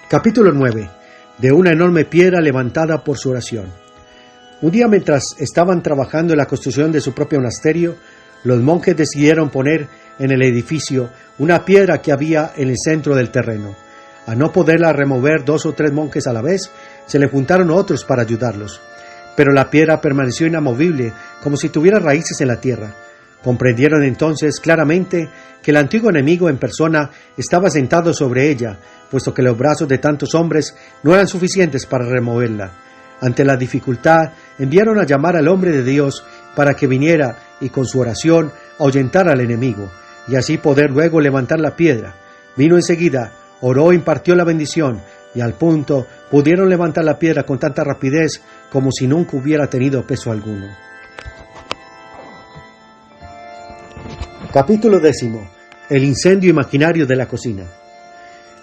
A: Capítulo 9. De una enorme piedra levantada por su oración. Un día, mientras estaban trabajando en la construcción de su propio monasterio, los monjes decidieron poner en el edificio una piedra que había en el centro del terreno. A no poderla remover 2 o 3 monjes a la vez, se le juntaron otros para ayudarlos. Pero la piedra permaneció inamovible, como si tuviera raíces en la tierra. Comprendieron entonces claramente que el antiguo enemigo en persona estaba sentado sobre ella, puesto que los brazos de tantos hombres no eran suficientes para removerla. Ante la dificultad, enviaron a llamar al hombre de Dios para que viniera y con su oración ahuyentara al enemigo, y así poder luego levantar la piedra. Vino enseguida, oró e impartió la bendición, y al punto pudieron levantar la piedra con tanta rapidez como si nunca hubiera tenido peso alguno. Capítulo 10. El incendio imaginario de la cocina.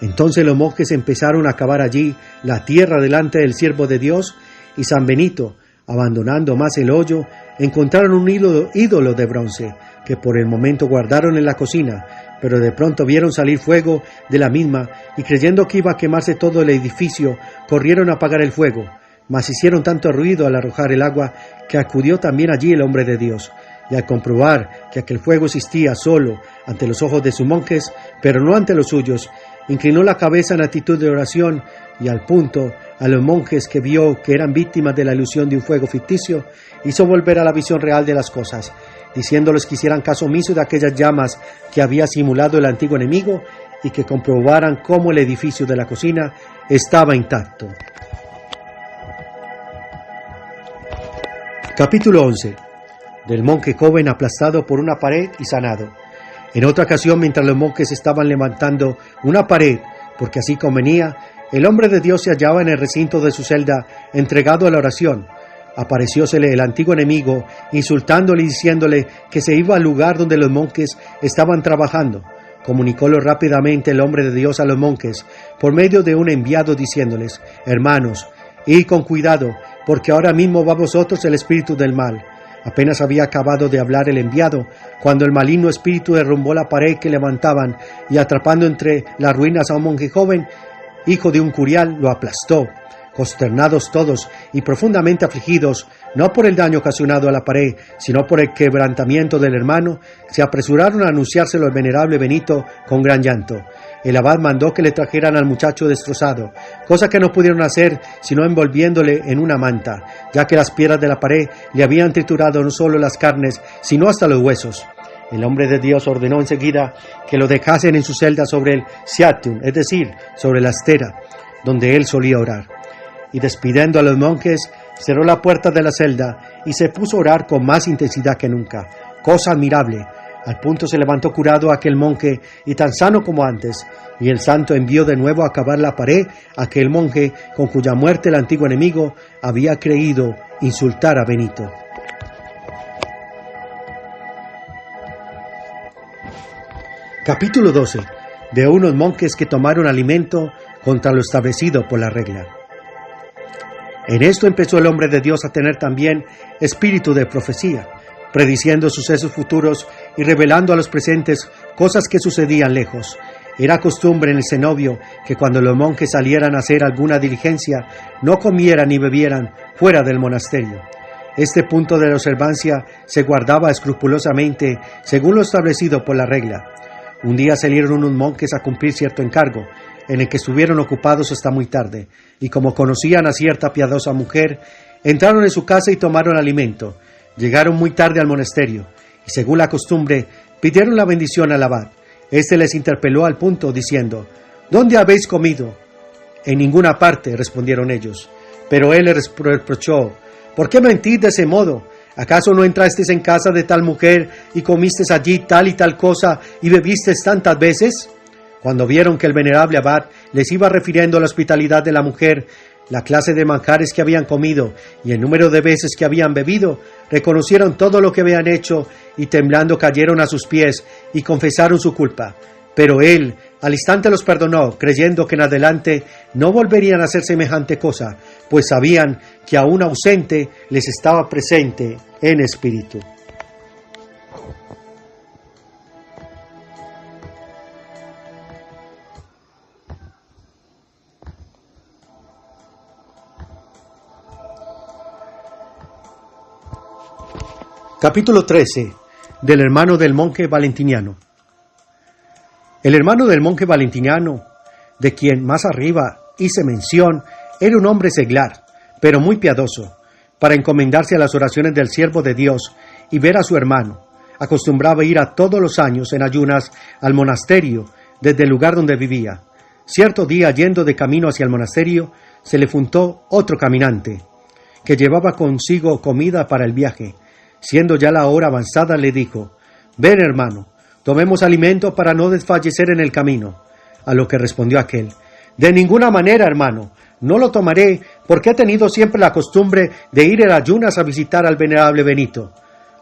A: Entonces los monjes empezaron a cavar allí la tierra delante del siervo de Dios, y San Benito, abandonando más el hoyo, encontraron un ídolo de bronce, que por el momento guardaron en la cocina, pero de pronto vieron salir fuego de la misma, y creyendo que iba a quemarse todo el edificio, corrieron a apagar el fuego, mas hicieron tanto ruido al arrojar el agua, que acudió también allí el hombre de Dios, y al comprobar que aquel fuego existía solo ante los ojos de sus monjes, pero no ante los suyos, inclinó la cabeza en actitud de oración, y al punto a los monjes que vio que eran víctimas de la ilusión de un fuego ficticio, hizo volver a la visión real de las cosas, diciéndoles que hicieran caso omiso de aquellas llamas que había simulado el antiguo enemigo, y que comprobaran cómo el edificio de la cocina estaba intacto. Capítulo 11. Del monje joven aplastado por una pared y sanado. En otra ocasión, mientras los monjes estaban levantando una pared, porque así convenía, el hombre de Dios se hallaba en el recinto de su celda, entregado a la oración. Apareciósele el antiguo enemigo, insultándole y diciéndole que se iba al lugar donde los monjes estaban trabajando. Comunicólo rápidamente el hombre de Dios a los monjes, por medio de un enviado, diciéndoles: hermanos, id con cuidado, porque ahora mismo va a vosotros el espíritu del mal. Apenas había acabado de hablar el enviado, cuando el maligno espíritu derrumbó la pared que levantaban, y atrapando entre las ruinas a un monje joven, hijo de un curial, lo aplastó. Consternados todos y profundamente afligidos, no por el daño ocasionado a la pared, sino por el quebrantamiento del hermano, se apresuraron a anunciárselo al venerable Benito con gran llanto. El abad mandó que le trajeran al muchacho destrozado, cosa que no pudieron hacer sino envolviéndole en una manta, ya que las piedras de la pared le habían triturado no solo las carnes, sino hasta los huesos. El hombre de Dios ordenó enseguida que lo dejasen en su celda sobre el Siatium, es decir, sobre la estera, donde él solía orar. Y despidiendo a los monjes, cerró la puerta de la celda y se puso a orar con más intensidad que nunca. Cosa admirable. Al punto se levantó curado aquel monje y tan sano como antes, y el santo envió de nuevo a cavar la pared a aquel monje con cuya muerte el antiguo enemigo había creído insultar a Benito. Capítulo 12. De unos monjes que tomaron alimento contra lo establecido por la regla. En esto empezó el hombre de Dios a tener también espíritu de profecía, prediciendo sucesos futuros y revelando a los presentes cosas que sucedían lejos. Era costumbre en el cenobio que cuando los monjes salieran a hacer alguna diligencia, no comieran ni bebieran fuera del monasterio. Este punto de la observancia se guardaba escrupulosamente según lo establecido por la regla. Un día salieron unos monjes a cumplir cierto encargo, en el que estuvieron ocupados hasta muy tarde, y como conocían a cierta piadosa mujer, entraron en su casa y tomaron alimento. Llegaron muy tarde al monasterio, y según la costumbre, pidieron la bendición al abad. Este les interpeló al punto, diciendo: ¿Dónde habéis comido? En ninguna parte, respondieron ellos. Pero él les reprochó: ¿por qué mentís de ese modo? ¿Acaso no entrasteis en casa de tal mujer y comisteis allí tal y tal cosa y bebisteis tantas veces? Cuando vieron que el venerable abad les iba refiriendo la hospitalidad de la mujer, la clase de manjares que habían comido y el número de veces que habían bebido, reconocieron todo lo que habían hecho y temblando cayeron a sus pies y confesaron su culpa. Pero él al instante los perdonó, creyendo que en adelante no volverían a hacer semejante cosa, pues sabían que aún ausente les estaba presente en espíritu. Capítulo 13. Del hermano del monje valentiniano. El hermano del monje valentiniano, de quien más arriba hice mención, era un hombre seglar, pero muy piadoso. Para encomendarse a las oraciones del siervo de Dios y ver a su hermano, acostumbraba ir a todos los años en ayunas al monasterio desde el lugar donde vivía. Cierto día, yendo de camino hacia el monasterio, se le juntó otro caminante, que llevaba consigo comida para el viaje. Siendo ya la hora avanzada, le dijo: «Ven, hermano, tomemos alimento para no desfallecer en el camino». A lo que respondió aquel: «De ninguna manera, hermano, no lo tomaré, porque he tenido siempre la costumbre de ir en ayunas a visitar al venerable Benito».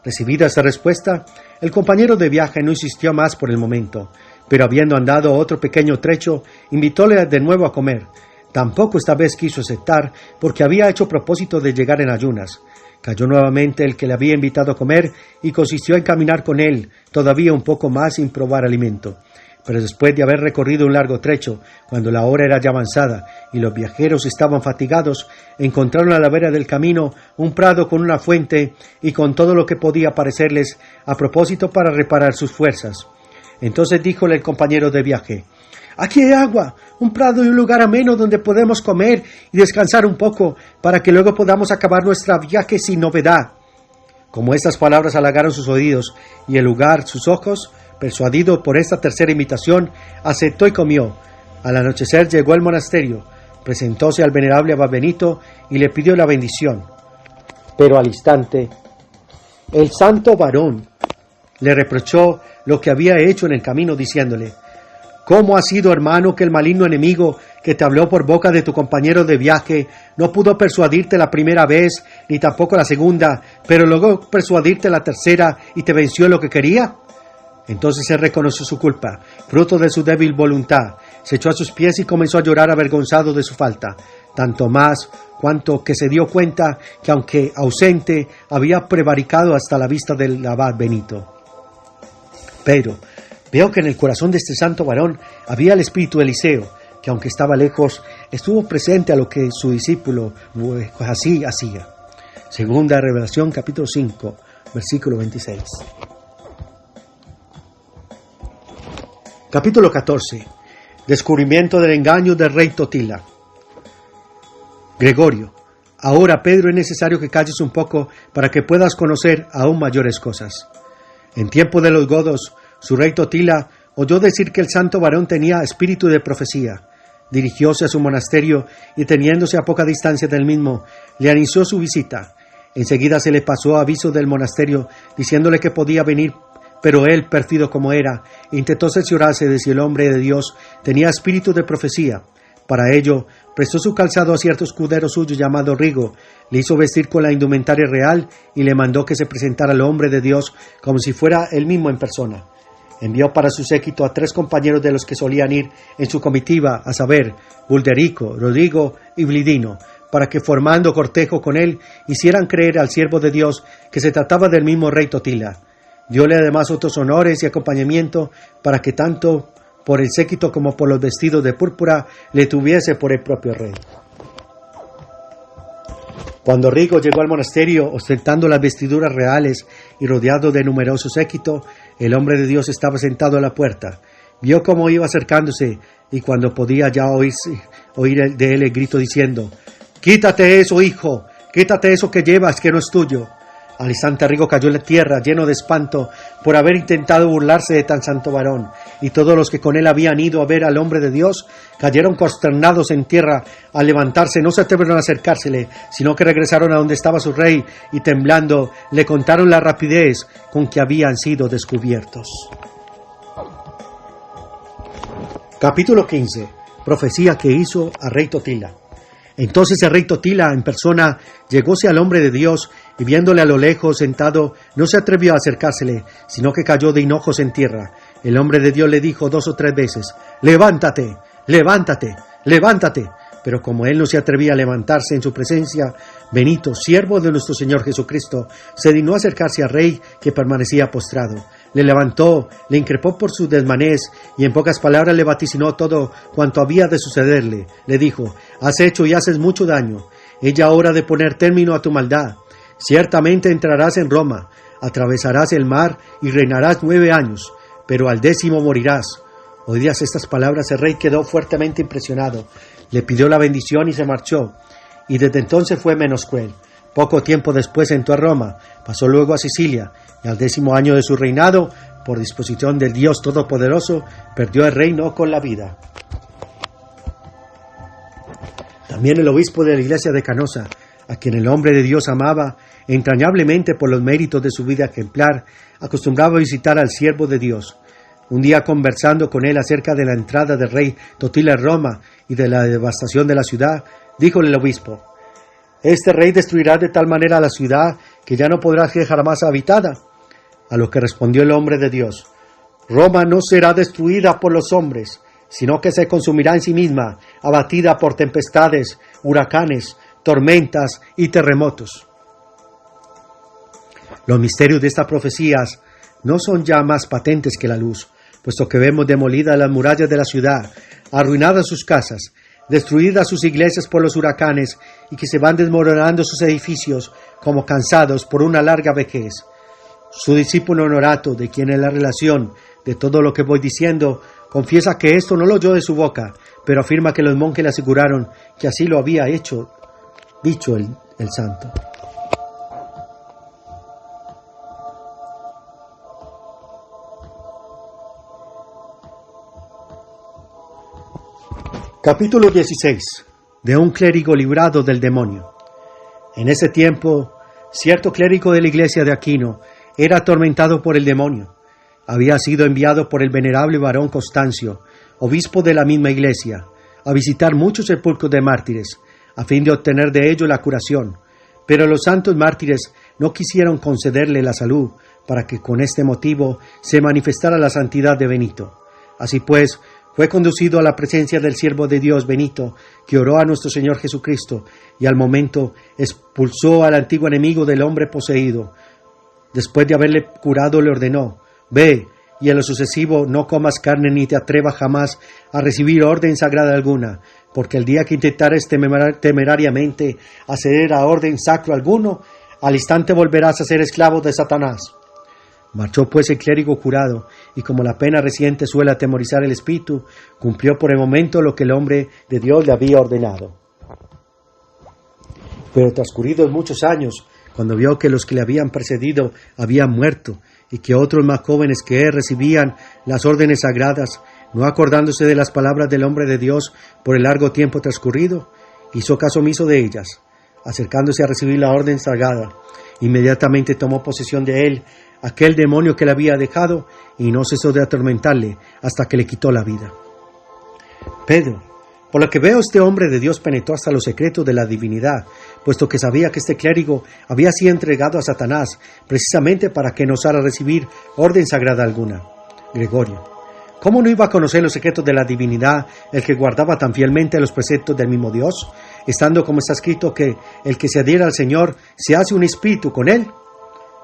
A: Recibida esta respuesta, el compañero de viaje no insistió más por el momento, pero habiendo andado otro pequeño trecho, invitóle de nuevo a comer. Tampoco esta vez quiso aceptar, porque había hecho propósito de llegar en ayunas. Cayó nuevamente el que le había invitado a comer y consistió en caminar con él todavía un poco más sin probar alimento. Pero después de haber recorrido un largo trecho, cuando la hora era ya avanzada y los viajeros estaban fatigados, encontraron a la vera del camino un prado con una fuente y con todo lo que podía parecerles a propósito para reparar sus fuerzas. Entonces díjole el compañero de viaje: «Aquí hay agua, un prado y un lugar ameno donde podemos comer y descansar un poco, para que luego podamos acabar nuestro viaje sin novedad». Como estas palabras halagaron sus oídos y el lugar sus ojos, persuadido por esta tercera invitación, aceptó y comió. Al anochecer llegó al monasterio, presentóse al venerable abad Benito y le pidió la bendición. Pero al instante, el santo varón le reprochó lo que había hecho en el camino, diciéndole: «¿Cómo ha sido, hermano, que el maligno enemigo que te habló por boca de tu compañero de viaje no pudo persuadirte la primera vez, ni tampoco la segunda, pero logró persuadirte la tercera y te venció en lo que quería?» Entonces él reconoció su culpa, fruto de su débil voluntad, se echó a sus pies y comenzó a llorar avergonzado de su falta, tanto más cuanto que se dio cuenta que, aunque ausente, había prevaricado hasta la vista del abad Benito. Pero veo que en el corazón de este santo varón había el espíritu de Eliseo, que aunque estaba lejos, estuvo presente a lo que su discípulo pues así hacía. Segunda Revelación, capítulo 5, versículo 26. Capítulo 14. Descubrimiento del engaño del rey Totila. Gregorio: ahora, Pedro, es necesario que calles un poco para que puedas conocer aún mayores cosas. En tiempo de los godos, su rey Totila oyó decir que el santo varón tenía espíritu de profecía. Dirigióse a su monasterio y, teniéndose a poca distancia del mismo, le anunció su visita. Enseguida se le pasó aviso del monasterio, diciéndole que podía venir, pero él, pérfido como era, intentó cerciorarse de si el hombre de Dios tenía espíritu de profecía. Para ello, prestó su calzado a cierto escudero suyo llamado Rigo, le hizo vestir con la indumentaria real y le mandó que se presentara al hombre de Dios como si fuera él mismo en persona. Envió para su séquito a 3 compañeros de los que solían ir en su comitiva, a saber, Bulderico, Rodrigo y Blidino, para que, formando cortejo con él, hicieran creer al siervo de Dios que se trataba del mismo rey Totila. Dióle además otros honores y acompañamiento para que tanto por el séquito como por los vestidos de púrpura, le tuviese por el propio rey. Cuando Rigo llegó al monasterio, ostentando las vestiduras reales y rodeado de numeroso séquito, el hombre de Dios estaba sentado a la puerta. Vio cómo iba acercándose, y cuando podía ya oír de él el grito diciendo: «¡Quítate eso, hijo! ¡Quítate eso que llevas, que no es tuyo!». Al instante Rigo cayó en la tierra, lleno de espanto por haber intentado burlarse de tan santo varón, y todos los que con él habían ido a ver al hombre de Dios cayeron consternados en tierra. Al levantarse no se atrevieron a acercársele, sino que regresaron a donde estaba su rey, y temblando le contaron la rapidez con que habían sido descubiertos. Capítulo 15. Profecía que hizo a rey Totila. Entonces el rey Totila en persona llegóse al hombre de Dios, y viéndole a lo lejos sentado, no se atrevió a acercársele, sino que cayó de hinojos en tierra. El hombre de Dios le dijo 2 o 3 veces: «Levántate, levántate, levántate». Pero como él no se atrevía a levantarse en su presencia, Benito, siervo de nuestro Señor Jesucristo, se dignó acercarse al rey, que permanecía postrado. Le levantó, le increpó por su desmanez, y en pocas palabras le vaticinó todo cuanto había de sucederle. Le dijo: «Has hecho y haces mucho daño. Es ya hora de poner término a tu maldad. Ciertamente entrarás en Roma, atravesarás el mar y reinarás 9 años, pero al 10º morirás». Oídas estas palabras, el rey quedó fuertemente impresionado, le pidió la bendición y se marchó, y desde entonces fue menos cruel. Poco tiempo después entró a Roma, pasó luego a Sicilia, y al 10º año de su reinado, por disposición del Dios Todopoderoso, perdió el reino con la vida. También el obispo de la iglesia de Canosa, a quien el hombre de Dios amaba entrañablemente por los méritos de su vida ejemplar, acostumbraba a visitar al siervo de Dios. Un día, conversando con él acerca de la entrada del rey Totila en Roma y de la devastación de la ciudad, díjole el obispo: «Este rey destruirá de tal manera la ciudad que ya no podrá ser jamás habitada». A lo que respondió el hombre de Dios: «Roma no será destruida por los hombres, sino que se consumirá en sí misma, abatida por tempestades, huracanes, tormentas y terremotos». Los misterios de estas profecías no son ya más patentes que la luz, puesto que vemos demolidas las murallas de la ciudad, arruinadas sus casas, destruidas sus iglesias por los huracanes, y que se van desmoronando sus edificios como cansados por una larga vejez. Su discípulo Honorato, de quien es la relación de todo lo que voy diciendo, confiesa que esto no lo oyó de su boca, pero afirma que los monjes le aseguraron que así lo había dicho el santo. Capítulo 16. De un clérigo librado del demonio. En ese tiempo, cierto clérigo de la iglesia de Aquino era atormentado por el demonio. Había sido enviado por el venerable varón Constancio, obispo de la misma iglesia, a visitar muchos sepulcros de mártires, a fin de obtener de ello la curación. Pero los santos mártires no quisieron concederle la salud, para que con este motivo se manifestara la santidad de Benito. Así pues, fue conducido a la presencia del siervo de Dios Benito, que oró a nuestro Señor Jesucristo, y al momento expulsó al antiguo enemigo del hombre poseído. Después de haberle curado, le ordenó: «Ve, y en lo sucesivo no comas carne ni te atrevas jamás a recibir orden sagrada alguna, porque el día que intentares temerariamente acceder a orden sacro alguno, al instante volverás a ser esclavo de Satanás». Marchó pues el clérigo curado, y como la pena reciente suele atemorizar el espíritu, cumplió por el momento lo que el hombre de Dios le había ordenado. Pero transcurridos muchos años, cuando vio que los que le habían precedido habían muerto, y que otros más jóvenes que él recibían las órdenes sagradas, no acordándose de las palabras del hombre de Dios por el largo tiempo transcurrido, hizo caso omiso de ellas. Acercándose a recibir la orden sagrada, inmediatamente tomó posesión de él aquel demonio que le había dejado, y no cesó de atormentarle hasta que le quitó la vida. Pedro: «Por lo que veo, este hombre de Dios penetró hasta los secretos de la divinidad, puesto que sabía que este clérigo había sido entregado a Satanás, precisamente para que no osara recibir orden sagrada alguna». Gregorio: «¿Cómo no iba a conocer los secretos de la divinidad el que guardaba tan fielmente los preceptos del mismo Dios, estando como está escrito que el que se adhiera al Señor se hace un espíritu con él?»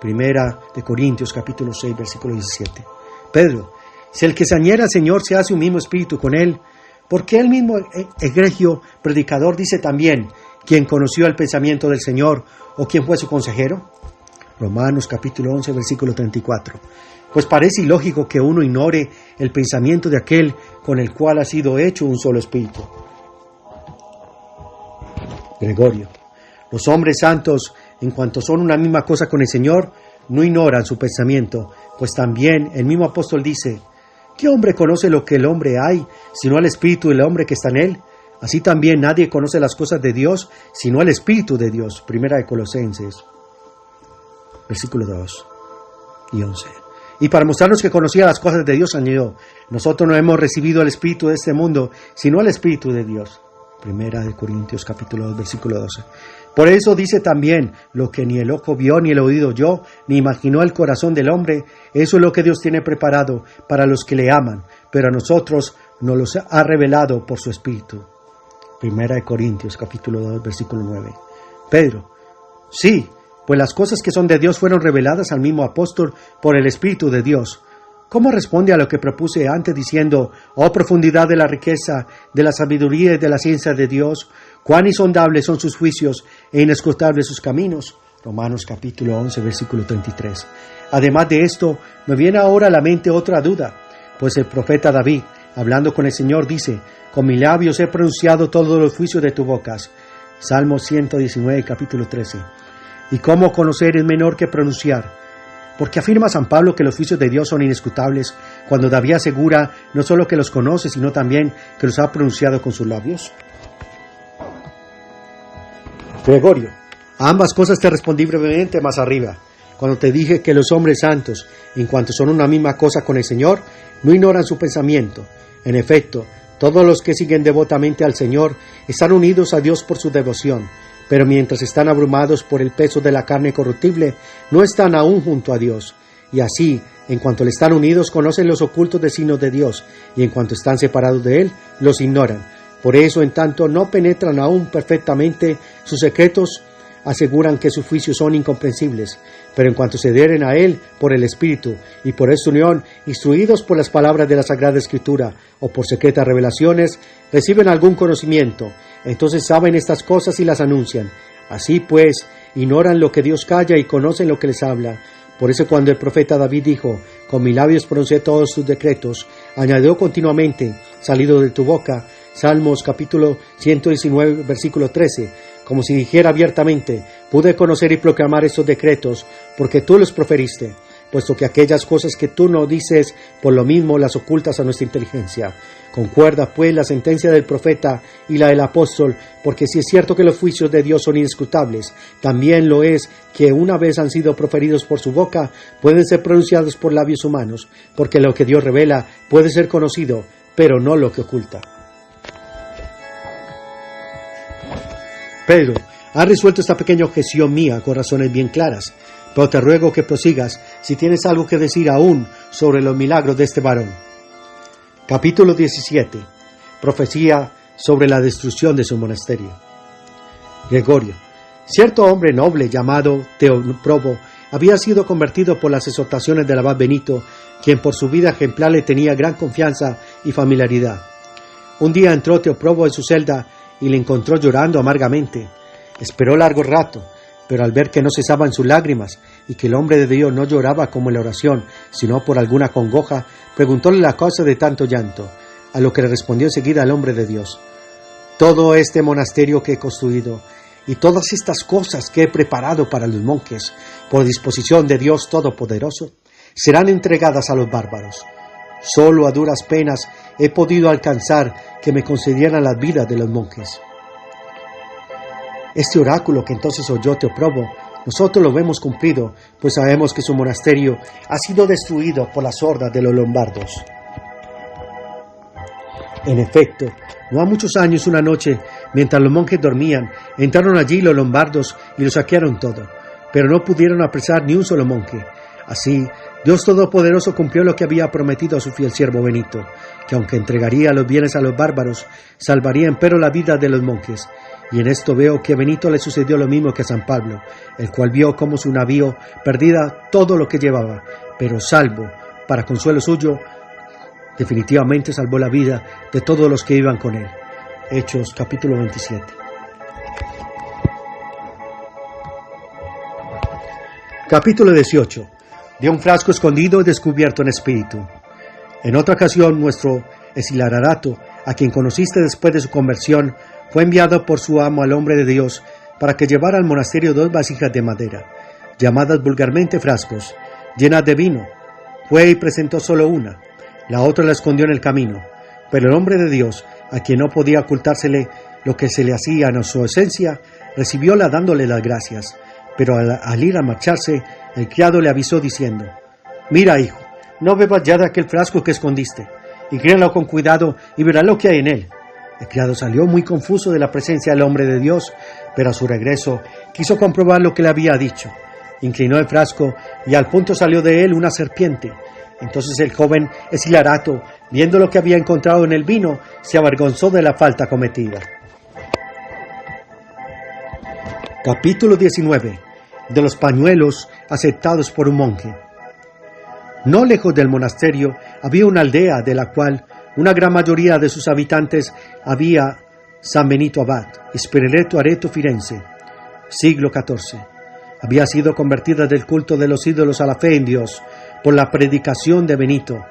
A: Primera de Corintios capítulo 6 versículo 17. Pedro: Si el que se añera al Señor se hace un mismo espíritu con él, porque el mismo egregio predicador dice también, ¿quién conoció el pensamiento del Señor o quién fue su consejero? Romanos capítulo 11, versículo 34. Pues parece ilógico que uno ignore el pensamiento de aquel con el cual ha sido hecho un solo espíritu. Gregorio. Los hombres santos, en cuanto son una misma cosa con el Señor, no ignoran su pensamiento, pues también el mismo apóstol dice, ¿qué hombre conoce lo que el hombre hay, sino el espíritu del hombre que está en él? Así también nadie conoce las cosas de Dios, sino el espíritu de Dios. Primera de Colosenses, versículo 2 y 11. Y para mostrarnos que conocía las cosas de Dios, añadió, nosotros no hemos recibido el espíritu de este mundo, sino el espíritu de Dios. Primera de Corintios capítulo 2, versículo 12. Por eso dice también, lo que ni el ojo vio, ni el oído oyó, ni imaginó el corazón del hombre, eso es lo que Dios tiene preparado para los que le aman, pero a nosotros nos los ha revelado por su espíritu. Primera de Corintios capítulo 2, versículo 9. Pedro, sí, pues las cosas que son de Dios fueron reveladas al mismo apóstol por el Espíritu de Dios. ¿Cómo responde a lo que propuse antes diciendo, oh profundidad de la riqueza, de la sabiduría y de la ciencia de Dios, cuán insondables son sus juicios e inescrutables sus caminos? Romanos capítulo 11, versículo 33. Además de esto, me viene ahora a la mente otra duda, pues el profeta David, hablando con el Señor, dice, con mis labios he pronunciado todos los juicios de tu boca. Salmo 119, capítulo 13. ¿Y cómo conocer es menor que pronunciar? Porque afirma San Pablo que los juicios de Dios son inescrutables, cuando David asegura no solo que los conoce, sino también que los ha pronunciado con sus labios. Gregorio, a ambas cosas te respondí brevemente más arriba, cuando te dije que los hombres santos, en cuanto son una misma cosa con el Señor, no ignoran su pensamiento. En efecto, todos los que siguen devotamente al Señor están unidos a Dios por su devoción, pero mientras están abrumados por el peso de la carne corruptible, no están aún junto a Dios. Y así, en cuanto le están unidos, conocen los ocultos designios de Dios, y en cuanto están separados de Él, los ignoran. Por eso, en tanto no penetran aún perfectamente sus secretos, aseguran que sus juicios son incomprensibles. Pero en cuanto se adhieren a Él por el Espíritu, y por esta unión, instruidos por las palabras de la Sagrada Escritura, o por secretas revelaciones, reciben algún conocimiento. Entonces saben estas cosas y las anuncian. Así pues, ignoran lo que Dios calla y conocen lo que les habla. Por eso cuando el profeta David dijo, con mis labios pronuncié todos tus decretos, añadió continuamente, salido de tu boca, Salmos capítulo 119, versículo 13, como si dijera abiertamente, pude conocer y proclamar estos decretos, porque tú los proferiste, puesto que aquellas cosas que tú no dices, por lo mismo las ocultas a nuestra inteligencia. Concuerda pues la sentencia del profeta y la del apóstol, porque si es cierto que los juicios de Dios son inescrutables, también lo es que una vez han sido proferidos por su boca, pueden ser pronunciados por labios humanos, porque lo que Dios revela puede ser conocido, pero no lo que oculta. Pedro, has resuelto esta pequeña objeción mía con razones bien claras, pero te ruego que prosigas si tienes algo que decir aún sobre los milagros de este varón. Capítulo 17. Profecía sobre la destrucción de su monasterio. Gregorio. Cierto hombre noble llamado Teoprobo había sido convertido por las exhortaciones del abad Benito, quien por su vida ejemplar le tenía gran confianza y familiaridad. Un día entró Teoprobo en su celda y le encontró llorando amargamente. Esperó largo rato, pero al ver que no cesaban sus lágrimas y que el hombre de Dios no lloraba como en la oración, sino por alguna congoja, preguntóle la causa de tanto llanto, a lo que le respondió enseguida el hombre de Dios. Todo este monasterio que he construido y todas estas cosas que he preparado para los monjes, por disposición de Dios Todopoderoso, serán entregadas a los bárbaros. Solo a duras penas he podido alcanzar que me concedieran las vidas de los monjes. Este oráculo que entonces oyó Teoprobo, nosotros lo vemos cumplido, pues sabemos que su monasterio ha sido destruido por las hordas de los lombardos. En efecto, no ha muchos años, una noche, mientras los monjes dormían, entraron allí los lombardos y lo saquearon todo, pero no pudieron apresar ni un solo monje. Así, Dios Todopoderoso cumplió lo que había prometido a su fiel siervo Benito, que aunque entregaría los bienes a los bárbaros, salvaría empero la vida de los monjes. Y en esto veo que a Benito le sucedió lo mismo que a San Pablo, el cual vio como su navío perdía todo lo que llevaba, pero salvo, para consuelo suyo, Definitivamente salvó la vida de todos los que iban con él. Hechos capítulo 27. Capítulo 18. De un frasco escondido y descubierto en espíritu. En otra ocasión, nuestro Escilararato, a quien conociste después de su conversión, fue enviado por su amo al hombre de Dios para que llevara al monasterio 2 vasijas de madera, llamadas vulgarmente frascos, llenas de vino. Fue y presentó solo una, la otra la escondió en el camino. Pero el hombre de Dios, a quien no podía ocultársele lo que se le hacía en su esencia, recibióla dándole las gracias. Pero al ir a marcharse, el criado le avisó diciendo: «Mira, hijo, no bebas ya de aquel frasco que escondiste, y créalo con cuidado y verás lo que hay en él». El criado salió muy confuso de la presencia del hombre de Dios, pero a su regreso quiso comprobar lo que le había dicho. Inclinó el frasco y al punto salió de él una serpiente. Entonces el joven Escilarato, viendo lo que había encontrado en el vino, se avergonzó de la falta cometida. Capítulo 19. De los pañuelos aceptados por un monje. No lejos del monasterio había una aldea de la cual una gran mayoría de sus habitantes había San Benito Abad, Spirito Areto Firenze, siglo XIV. Había sido convertida del culto de los ídolos a la fe en Dios por la predicación de Benito.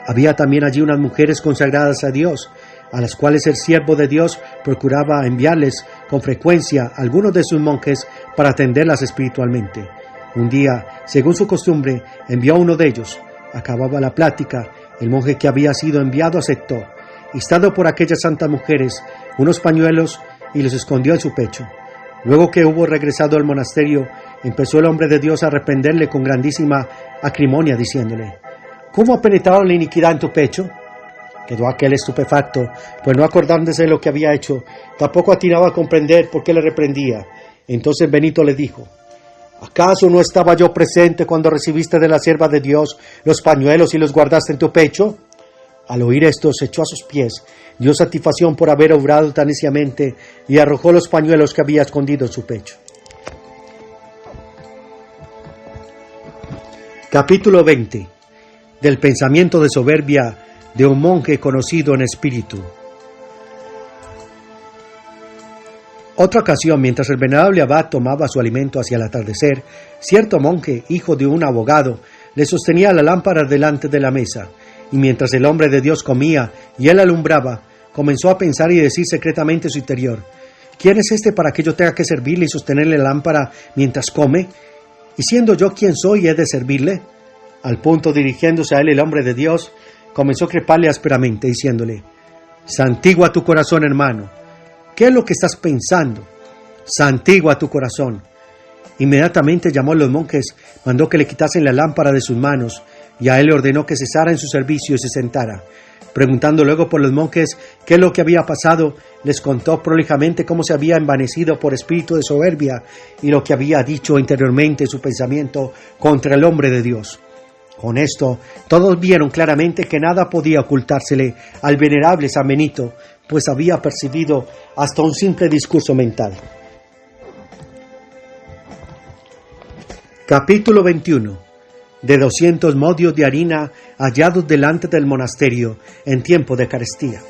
A: Había también allí unas mujeres consagradas a Dios, a las cuales el siervo de Dios procuraba enviarles con frecuencia a algunos de sus monjes para atenderlas espiritualmente. Un día, según su costumbre, envió a uno de ellos. Acababa la plática, el monje que había sido enviado aceptó, y estando por aquellas santas mujeres, unos pañuelos y los escondió en su pecho. Luego que hubo regresado al monasterio, empezó el hombre de Dios a reprenderle con grandísima acrimonia, diciéndole: «¿Cómo ha penetrado la iniquidad en tu pecho?». Quedó aquel estupefacto, pues no acordándose de lo que había hecho, tampoco atinaba a comprender por qué le reprendía. Entonces Benito le dijo: «¿Acaso no estaba yo presente cuando recibiste de la sierva de Dios los pañuelos y los guardaste en tu pecho?». Al oír esto, se echó a sus pies, dio satisfacción por haber obrado tan neciamente y arrojó los pañuelos que había escondido en su pecho. Capítulo 20. Del pensamiento de soberbia de un monje conocido en espíritu. Otra ocasión, mientras el venerable abad tomaba su alimento hacia el atardecer, cierto monje, hijo de un abogado, le sostenía la lámpara delante de la mesa, y mientras el hombre de Dios comía y él alumbraba, comenzó a pensar y decir secretamente en su interior: «¿Quién es este para que yo tenga que servirle y sostenerle la lámpara mientras come? Y siendo yo quien soy, he de servirle». Al punto, dirigiéndose a él el hombre de Dios, comenzó a creparle ásperamente, diciéndole: «Santigua tu corazón, hermano. ¿Qué es lo que estás pensando? Santigua tu corazón». Inmediatamente llamó a los monjes, mandó que le quitasen la lámpara de sus manos, y a él le ordenó que cesara en su servicio y se sentara. Preguntando luego por los monjes qué es lo que había pasado, les contó prolijamente cómo se había envanecido por espíritu de soberbia y lo que había dicho interiormente en su pensamiento contra el hombre de Dios. Con esto, todos vieron claramente que nada podía ocultársele al venerable San Benito, pues había percibido hasta un simple discurso mental. Capítulo 21. De 200 modios de harina hallados delante del monasterio en tiempo de carestía.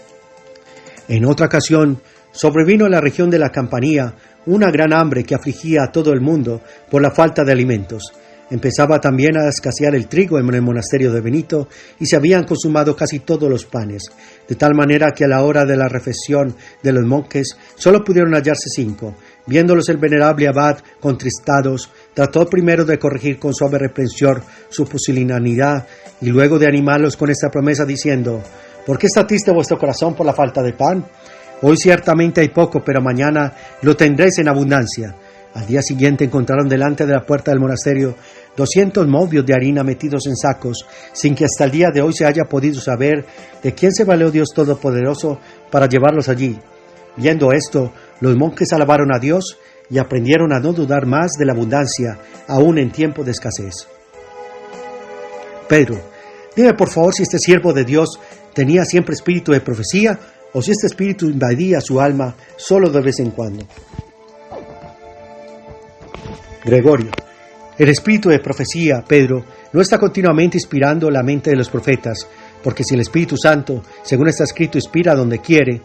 A: En otra ocasión, sobrevino en la región de la Campanía una gran hambre que afligía a todo el mundo por la falta de alimentos. Empezaba también a escasear el trigo en el monasterio de Benito y se habían consumado casi todos los panes, de tal manera que a la hora de la refección de los monjes solo pudieron hallarse 5. Viéndolos el venerable abad contristados, trató primero de corregir con suave reprensión su pusilanimidad y luego de animarlos con esta promesa diciendo: «¿Por qué está triste vuestro corazón por la falta de pan? Hoy ciertamente hay poco, pero mañana lo tendréis en abundancia». Al día siguiente encontraron delante de la puerta del monasterio 200 movios de harina metidos en sacos, sin que hasta el día de hoy se haya podido saber de quién se valió Dios Todopoderoso para llevarlos allí. Viendo esto, los monjes alabaron a Dios y aprendieron a no dudar más de la abundancia, aún en tiempo de escasez. Pedro: «Dime por favor si este siervo de Dios tenía siempre espíritu de profecía o si este espíritu invadía su alma solo de vez en cuando». Gregorio: «El espíritu de profecía, Pedro, no está continuamente inspirando la mente de los profetas, porque si el Espíritu Santo, según está escrito, inspira donde quiere,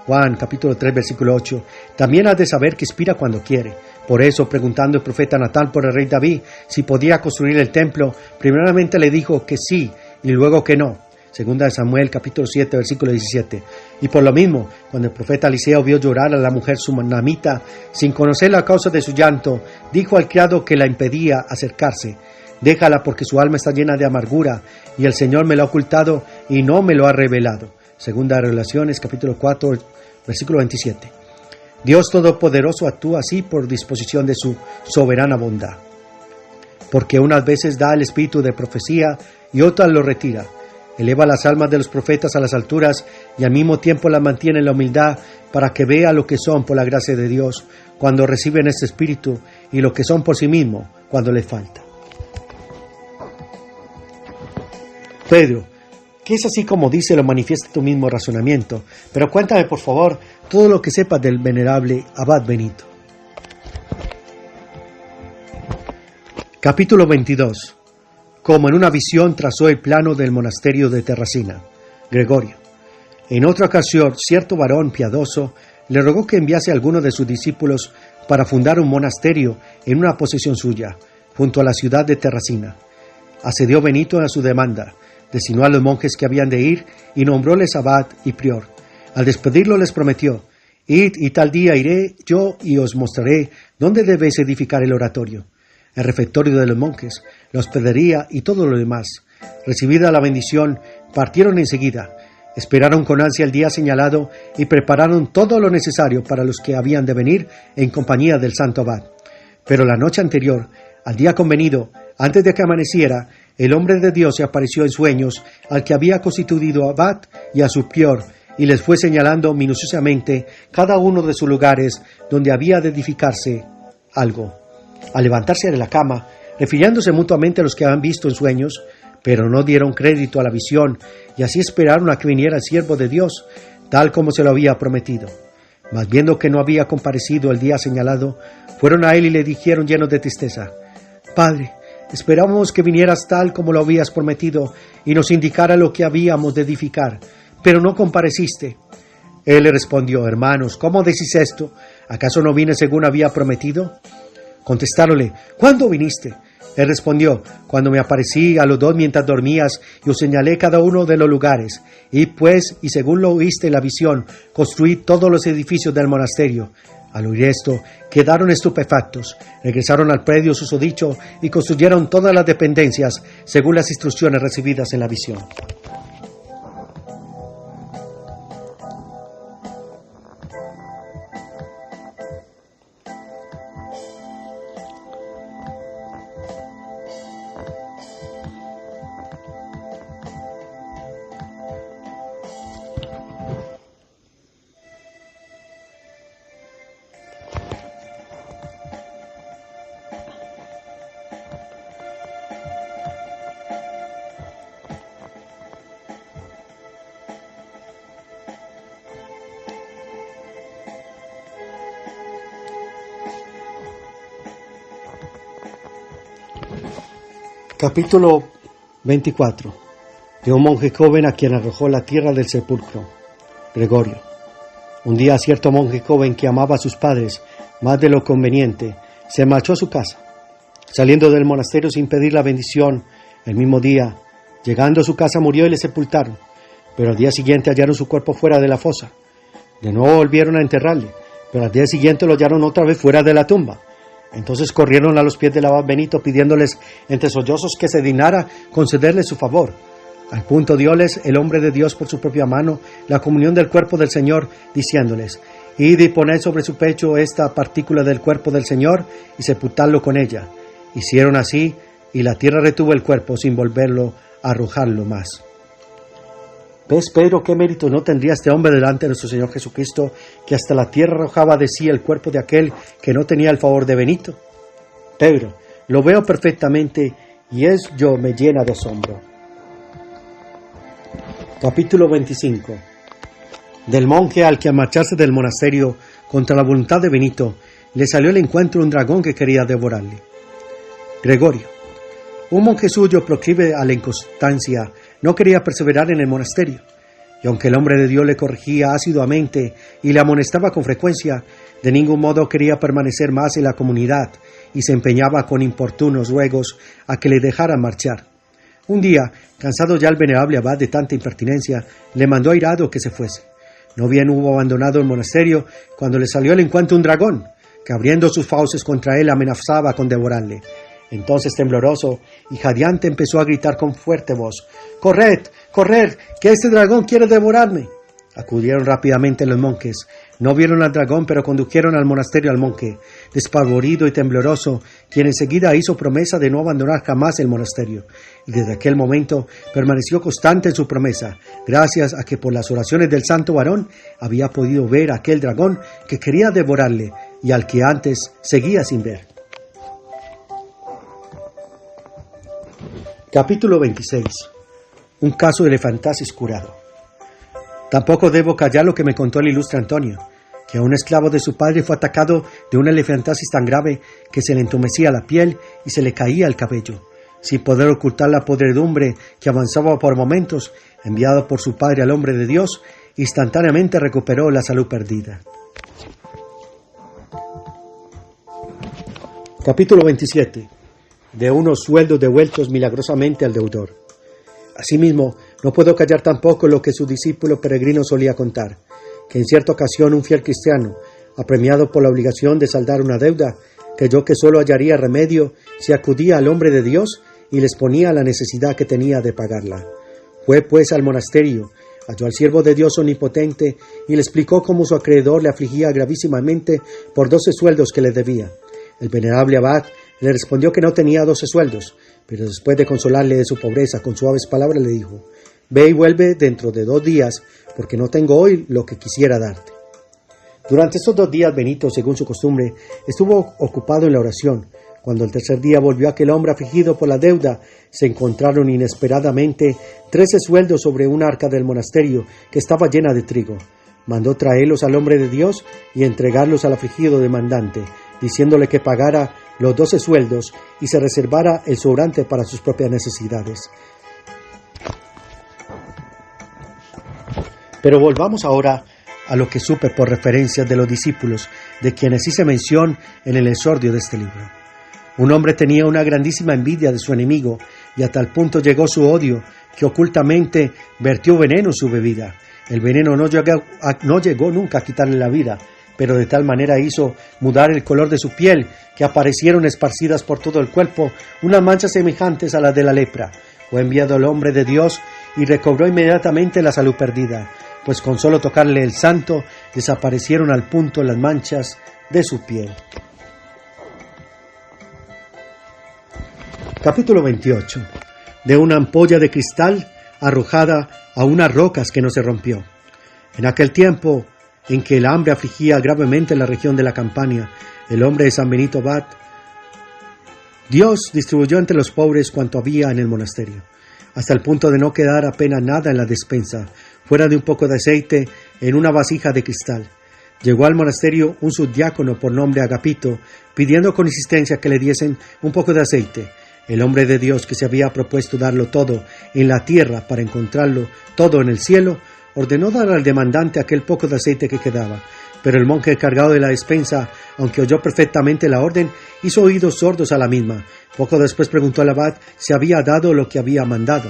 A: Juan capítulo 3 versículo 8, también has de saber que inspira cuando quiere. Por eso, preguntando el profeta Natán por el rey David si podía construir el templo, primeramente le dijo que sí y luego que no. Segunda de Samuel capítulo 7 versículo 17. Y por lo mismo, cuando el profeta Eliseo vio llorar a la mujer sunamita sin conocer la causa de su llanto, dijo al criado que la impedía acercarse: déjala, porque su alma está llena de amargura y el Señor me lo ha ocultado y no me lo ha revelado. Segunda de Revelaciones capítulo 4 versículo 27. Dios Todopoderoso actúa así por disposición de su soberana bondad, porque unas veces da el espíritu de profecía y otras lo retira. Eleva las almas de los profetas a las alturas y al mismo tiempo las mantiene en la humildad, para que vea lo que son por la gracia de Dios cuando reciben este espíritu y lo que son por sí mismos cuando les falta. Pedro: que es así como dice, lo manifiesta tu mismo razonamiento, pero cuéntame por favor todo lo que sepas del venerable Abad Benito. Capítulo 22. Como en una visión trazó el plano del monasterio de Terracina. Gregorio. En otra ocasión, cierto varón piadoso le rogó que enviase a alguno de sus discípulos para fundar un monasterio en una posesión suya, junto a la ciudad de Terracina. Accedió Benito a su demanda, designó a los monjes que habían de ir y nombróles abad y prior. Al despedirlo les prometió: id y tal día iré yo y os mostraré dónde debéis edificar el oratorio, el refectorio de los monjes, la hospedería y todo lo demás. Recibida la bendición, partieron enseguida, esperaron con ansia el día señalado y prepararon todo lo necesario para los que habían de venir en compañía del santo abad. Pero la noche anterior, al día convenido, antes de que amaneciera, el hombre de Dios se apareció en sueños al que había constituido abad y a su prior, y les fue señalando minuciosamente cada uno de sus lugares donde había de edificarse algo. Al levantarse de la cama, refiriéndose mutuamente a los que habían visto en sueños, pero no dieron crédito a la visión, y así esperaron a que viniera el siervo de Dios, tal como se lo había prometido. Mas viendo que no había comparecido el día señalado, fueron a él y le dijeron llenos de tristeza: Padre, esperábamos que vinieras tal como lo habías prometido y nos indicara lo que habíamos de edificar, pero no compareciste. Él le respondió: Hermanos, ¿cómo decís esto? ¿Acaso no vine según había prometido? Contestáronle: ¿Cuándo viniste? Él respondió: Cuando me aparecí a los dos mientras dormías y os señalé cada uno de los lugares. Y pues, y según lo oíste en la visión, construí todos los edificios del monasterio. Al oír esto, quedaron estupefactos, regresaron al predio susodicho y construyeron todas las dependencias según las instrucciones recibidas en la visión. Capítulo 24. De un monje joven a quien arrojó la tierra del sepulcro. Gregorio. Un día cierto monje joven que amaba a sus padres más de lo conveniente, se marchó a su casa. Saliendo del monasterio sin pedir la bendición, el mismo día, llegando a su casa, murió y le sepultaron. Pero al día siguiente hallaron su cuerpo fuera de la fosa. De nuevo volvieron a enterrarle, pero al día siguiente lo hallaron otra vez fuera de la tumba. Entonces corrieron a los pies del abad Benito pidiéndoles entre sollozos que se dignara concederles su favor. Al punto dióles el hombre de Dios por su propia mano la comunión del cuerpo del Señor, diciéndoles: id y poned sobre su pecho esta partícula del cuerpo del Señor y sepultadlo con ella. Hicieron así, y la tierra retuvo el cuerpo sin volverlo a arrojarlo más. ¿Ves, Pedro, qué mérito no tendría este hombre delante de nuestro Señor Jesucristo, que hasta la tierra arrojaba de sí el cuerpo de aquel que no tenía el favor de Benito? Pedro: lo veo perfectamente y ello me llena de asombro. Capítulo 25. Del monje al que al marcharse del monasterio contra la voluntad de Benito le salió al encuentro un dragón que quería devorarle. Gregorio. Un monje suyo proclive a la inconstancia no quería perseverar en el monasterio. Y aunque el hombre de Dios le corregía asiduamente y le amonestaba con frecuencia, de ningún modo quería permanecer más en la comunidad y se empeñaba con importunos ruegos a que le dejaran marchar. Un día, cansado ya el venerable abad de tanta impertinencia, le mandó airado que se fuese. No bien hubo abandonado el monasterio cuando le salió al encuentro un dragón, que abriendo sus fauces contra él amenazaba con devorarle. Entonces, tembloroso y jadeante, empezó a gritar con fuerte voz: «¡Corred, corred, que este dragón quiere devorarme!». Acudieron rápidamente los monjes. No vieron al dragón, pero condujeron al monasterio al monje, despavorido y tembloroso, quien enseguida hizo promesa de no abandonar jamás el monasterio. Y desde aquel momento permaneció constante en su promesa, gracias a que por las oraciones del santo varón había podido ver a aquel dragón que quería devorarle y al que antes seguía sin ver. Capítulo 26. Un caso de elefantasis curado. Tampoco debo callar lo que me contó el ilustre Antonio, que un esclavo de su padre fue atacado de una elefantasis tan grave que se le entumecía la piel y se le caía el cabello. Sin poder ocultar la podredumbre que avanzaba por momentos, enviado por su padre al hombre de Dios, instantáneamente recuperó la salud perdida. Capítulo 27. De unos sueldos devueltos milagrosamente al deudor. Asimismo, no puedo callar tampoco lo que su discípulo peregrino solía contar, que en cierta ocasión un fiel cristiano, apremiado por la obligación de saldar una deuda, creyó que solo hallaría remedio si acudía al hombre de Dios y les ponía la necesidad que tenía de pagarla. Fue pues al monasterio, halló al siervo de Dios omnipotente y le explicó cómo su acreedor le afligía gravísimamente por 12 sueldos que le debía. El venerable abad le respondió que no tenía 12 sueldos, pero después de consolarle de su pobreza con suaves palabras le dijo: «Ve y vuelve dentro de 2 días, porque no tengo hoy lo que quisiera darte». Durante estos 2 días Benito, según su costumbre, estuvo ocupado en la oración. Cuando el tercer día volvió aquel hombre afligido por la deuda, se encontraron inesperadamente 13 sueldos sobre un arca del monasterio que estaba llena de trigo. Mandó traerlos al hombre de Dios y entregarlos al afligido demandante, diciéndole que pagara los 12 sueldos y se reservara el sobrante para sus propias necesidades. Pero volvamos ahora a lo que supe por referencias de los discípulos, de quienes hice mención en el exordio de este libro. Un hombre tenía una grandísima envidia de su enemigo, y a tal punto llegó su odio que ocultamente vertió veneno en su bebida. El veneno no llegó nunca a quitarle la vida, pero de tal manera hizo mudar el color de su piel que aparecieron esparcidas por todo el cuerpo unas manchas semejantes a las de la lepra. Fue enviado al hombre de Dios y recobró inmediatamente la salud perdida, pues con solo tocarle el santo desaparecieron al punto las manchas de su piel. Capítulo 28. De una ampolla de cristal arrojada a unas rocas que no se rompió. En aquel tiempo en que el hambre afligía gravemente la región de la Campania, el hombre de San Benito Abad, Dios distribuyó entre los pobres cuanto había en el monasterio, hasta el punto de no quedar apenas nada en la despensa, fuera de un poco de aceite en una vasija de cristal. Llegó al monasterio un subdiácono por nombre Agapito, pidiendo con insistencia que le diesen un poco de aceite. El hombre de Dios, que se había propuesto darlo todo en la tierra para encontrarlo todo en el cielo, ordenó dar al demandante aquel poco de aceite que quedaba. Pero el monje encargado de la despensa, aunque oyó perfectamente la orden, hizo oídos sordos a la misma. Poco después preguntó al abad si había dado lo que había mandado.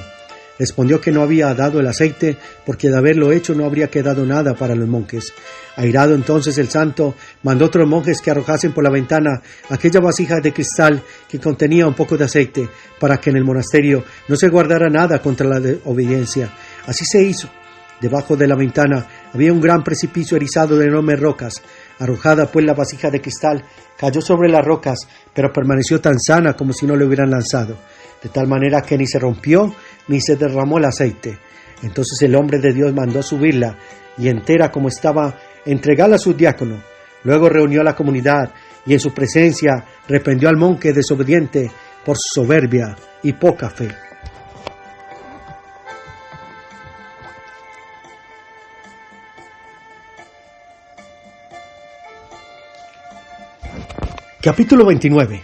A: Respondió que no había dado el aceite, porque de haberlo hecho no habría quedado nada para los monjes. Airado entonces el santo, mandó a otros monjes que arrojasen por la ventana aquella vasija de cristal que contenía un poco de aceite, para que en el monasterio no se guardara nada contra la desobediencia. Así se hizo. Debajo de la ventana había un gran precipicio erizado de enormes rocas. Arrojada pues la vasija de cristal, cayó sobre las rocas, pero permaneció tan sana como si no le hubieran lanzado, de tal manera que ni se rompió ni se derramó el aceite. Entonces el hombre de Dios mandó subirla, y entera como estaba, entregarla a su diácono. Luego reunió a la comunidad, y en su presencia reprendió al monje desobediente por su soberbia y poca fe. Capítulo 29.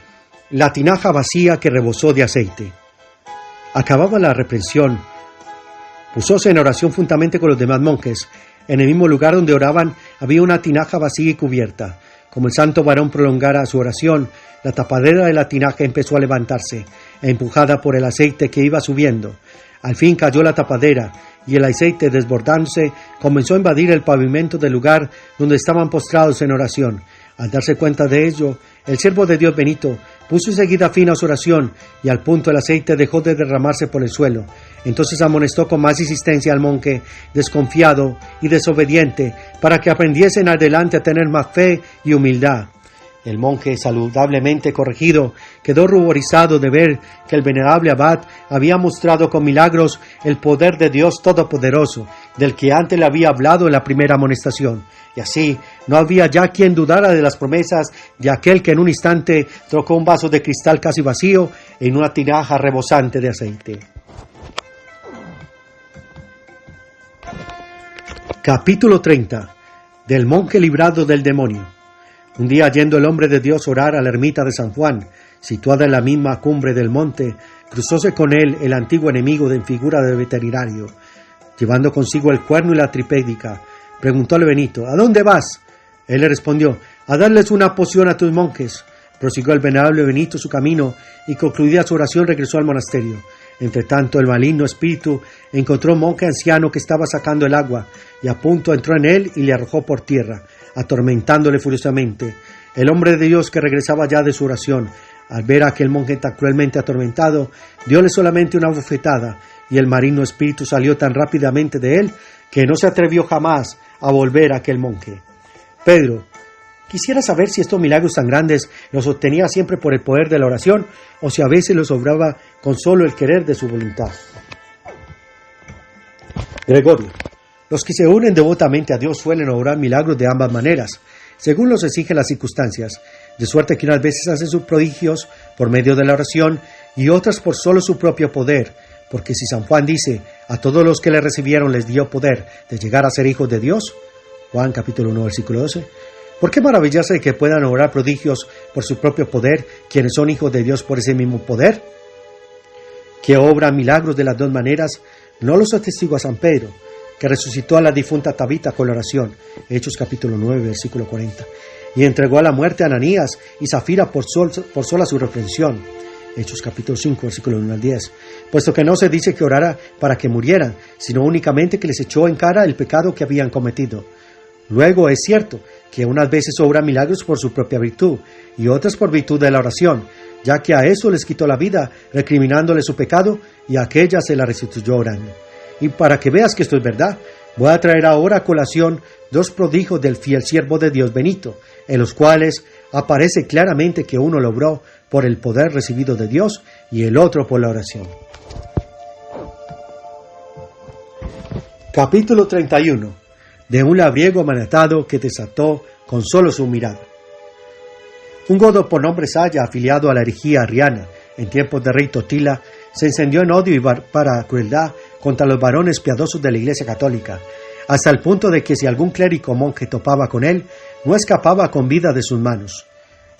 A: La tinaja vacía que rebosó de aceite. Acababa la reprensión Pusose en oración juntamente con los demás monjes. En el mismo lugar donde oraban había una tinaja vacía y cubierta. Como el santo varón prolongara su oración, la tapadera de la tinaja empezó a levantarse, empujada por el aceite que iba subiendo. Al fin cayó la tapadera, y el aceite, desbordándose, comenzó a invadir el pavimento del lugar donde estaban postrados en oración. Al darse cuenta de ello, el siervo de Dios Benito puso enseguida fin a su oración, y al punto el aceite dejó de derramarse por el suelo. Entonces amonestó con más insistencia al monje, desconfiado y desobediente, para que aprendiese en adelante a tener más fe y humildad. El monje, saludablemente corregido, quedó ruborizado de ver que el venerable abad había mostrado con milagros el poder de Dios Todopoderoso, del que antes le había hablado en la primera amonestación. Y así no había ya quien dudara de las promesas de aquel que en un instante trocó un vaso de cristal casi vacío en una tinaja rebosante de aceite. Capítulo 30. Del monje librado del demonio. Un día, yendo el hombre de Dios orar a la ermita de San Juan, situada en la misma cumbre del monte, cruzóse con él el antiguo enemigo en figura de veterinario, llevando consigo el cuerno y la tripédica. Preguntóle Benito: ¿a dónde vas? Él le respondió: a darles una poción a tus monjes. Prosiguió el venerable Benito su camino, y concluida su oración regresó al monasterio. Entre tanto, el maligno espíritu encontró un monje anciano que estaba sacando el agua, y a punto entró en él y le arrojó por tierra, atormentándole furiosamente. El hombre de Dios, que regresaba ya de su oración, al ver a aquel monje tan cruelmente atormentado, diole solamente una bofetada, y el maligno espíritu salió tan rápidamente de él que no se atrevió jamás a volver a aquel monje. Pedro: quisiera saber si estos milagros tan grandes los obtenía siempre por el poder de la oración, o si a veces los obraba con solo el querer de su voluntad. Gregorio: los que se unen devotamente a Dios suelen obrar milagros de ambas maneras, según los exigen las circunstancias, de suerte que unas veces hacen sus prodigios por medio de la oración y otras por solo su propio poder, porque si San Juan dice: a todos los que le recibieron les dio poder de llegar a ser hijos de Dios, Juan capítulo 1 versículo 12, ¿por qué maravillarse de que puedan obrar prodigios por su propio poder quienes son hijos de Dios por ese mismo poder? Que obran milagros de las dos maneras no los atestigua San Pedro, que resucitó a la difunta Tabita con la oración, Hechos capítulo 9, versículo 40, y entregó a la muerte a Ananías y Zafira por sola su reprensión, Hechos capítulo 5, versículo 1 al 10, puesto que no se dice que orara para que murieran, sino únicamente que les echó en cara el pecado que habían cometido. Luego es cierto que unas veces obra milagros por su propia virtud, y otras por virtud de la oración, ya que a eso les quitó la vida, recriminándole su pecado, y a aquella se la restituyó orando. Y para que veas que esto es verdad, voy a traer ahora a colación dos prodigios del fiel siervo de Dios Benito, en los cuales aparece claramente que uno lo obró por el poder recibido de Dios y el otro por la oración. Capítulo 31. De un labriego manatado que desató con solo su mirada. Un godo por nombre Saya, afiliado a la herejía arriana en tiempos de rey Totila, se encendió en odio y para crueldad contra los varones piadosos de la Iglesia Católica, hasta el punto de que si algún clérigo o monje topaba con él, no escapaba con vida de sus manos.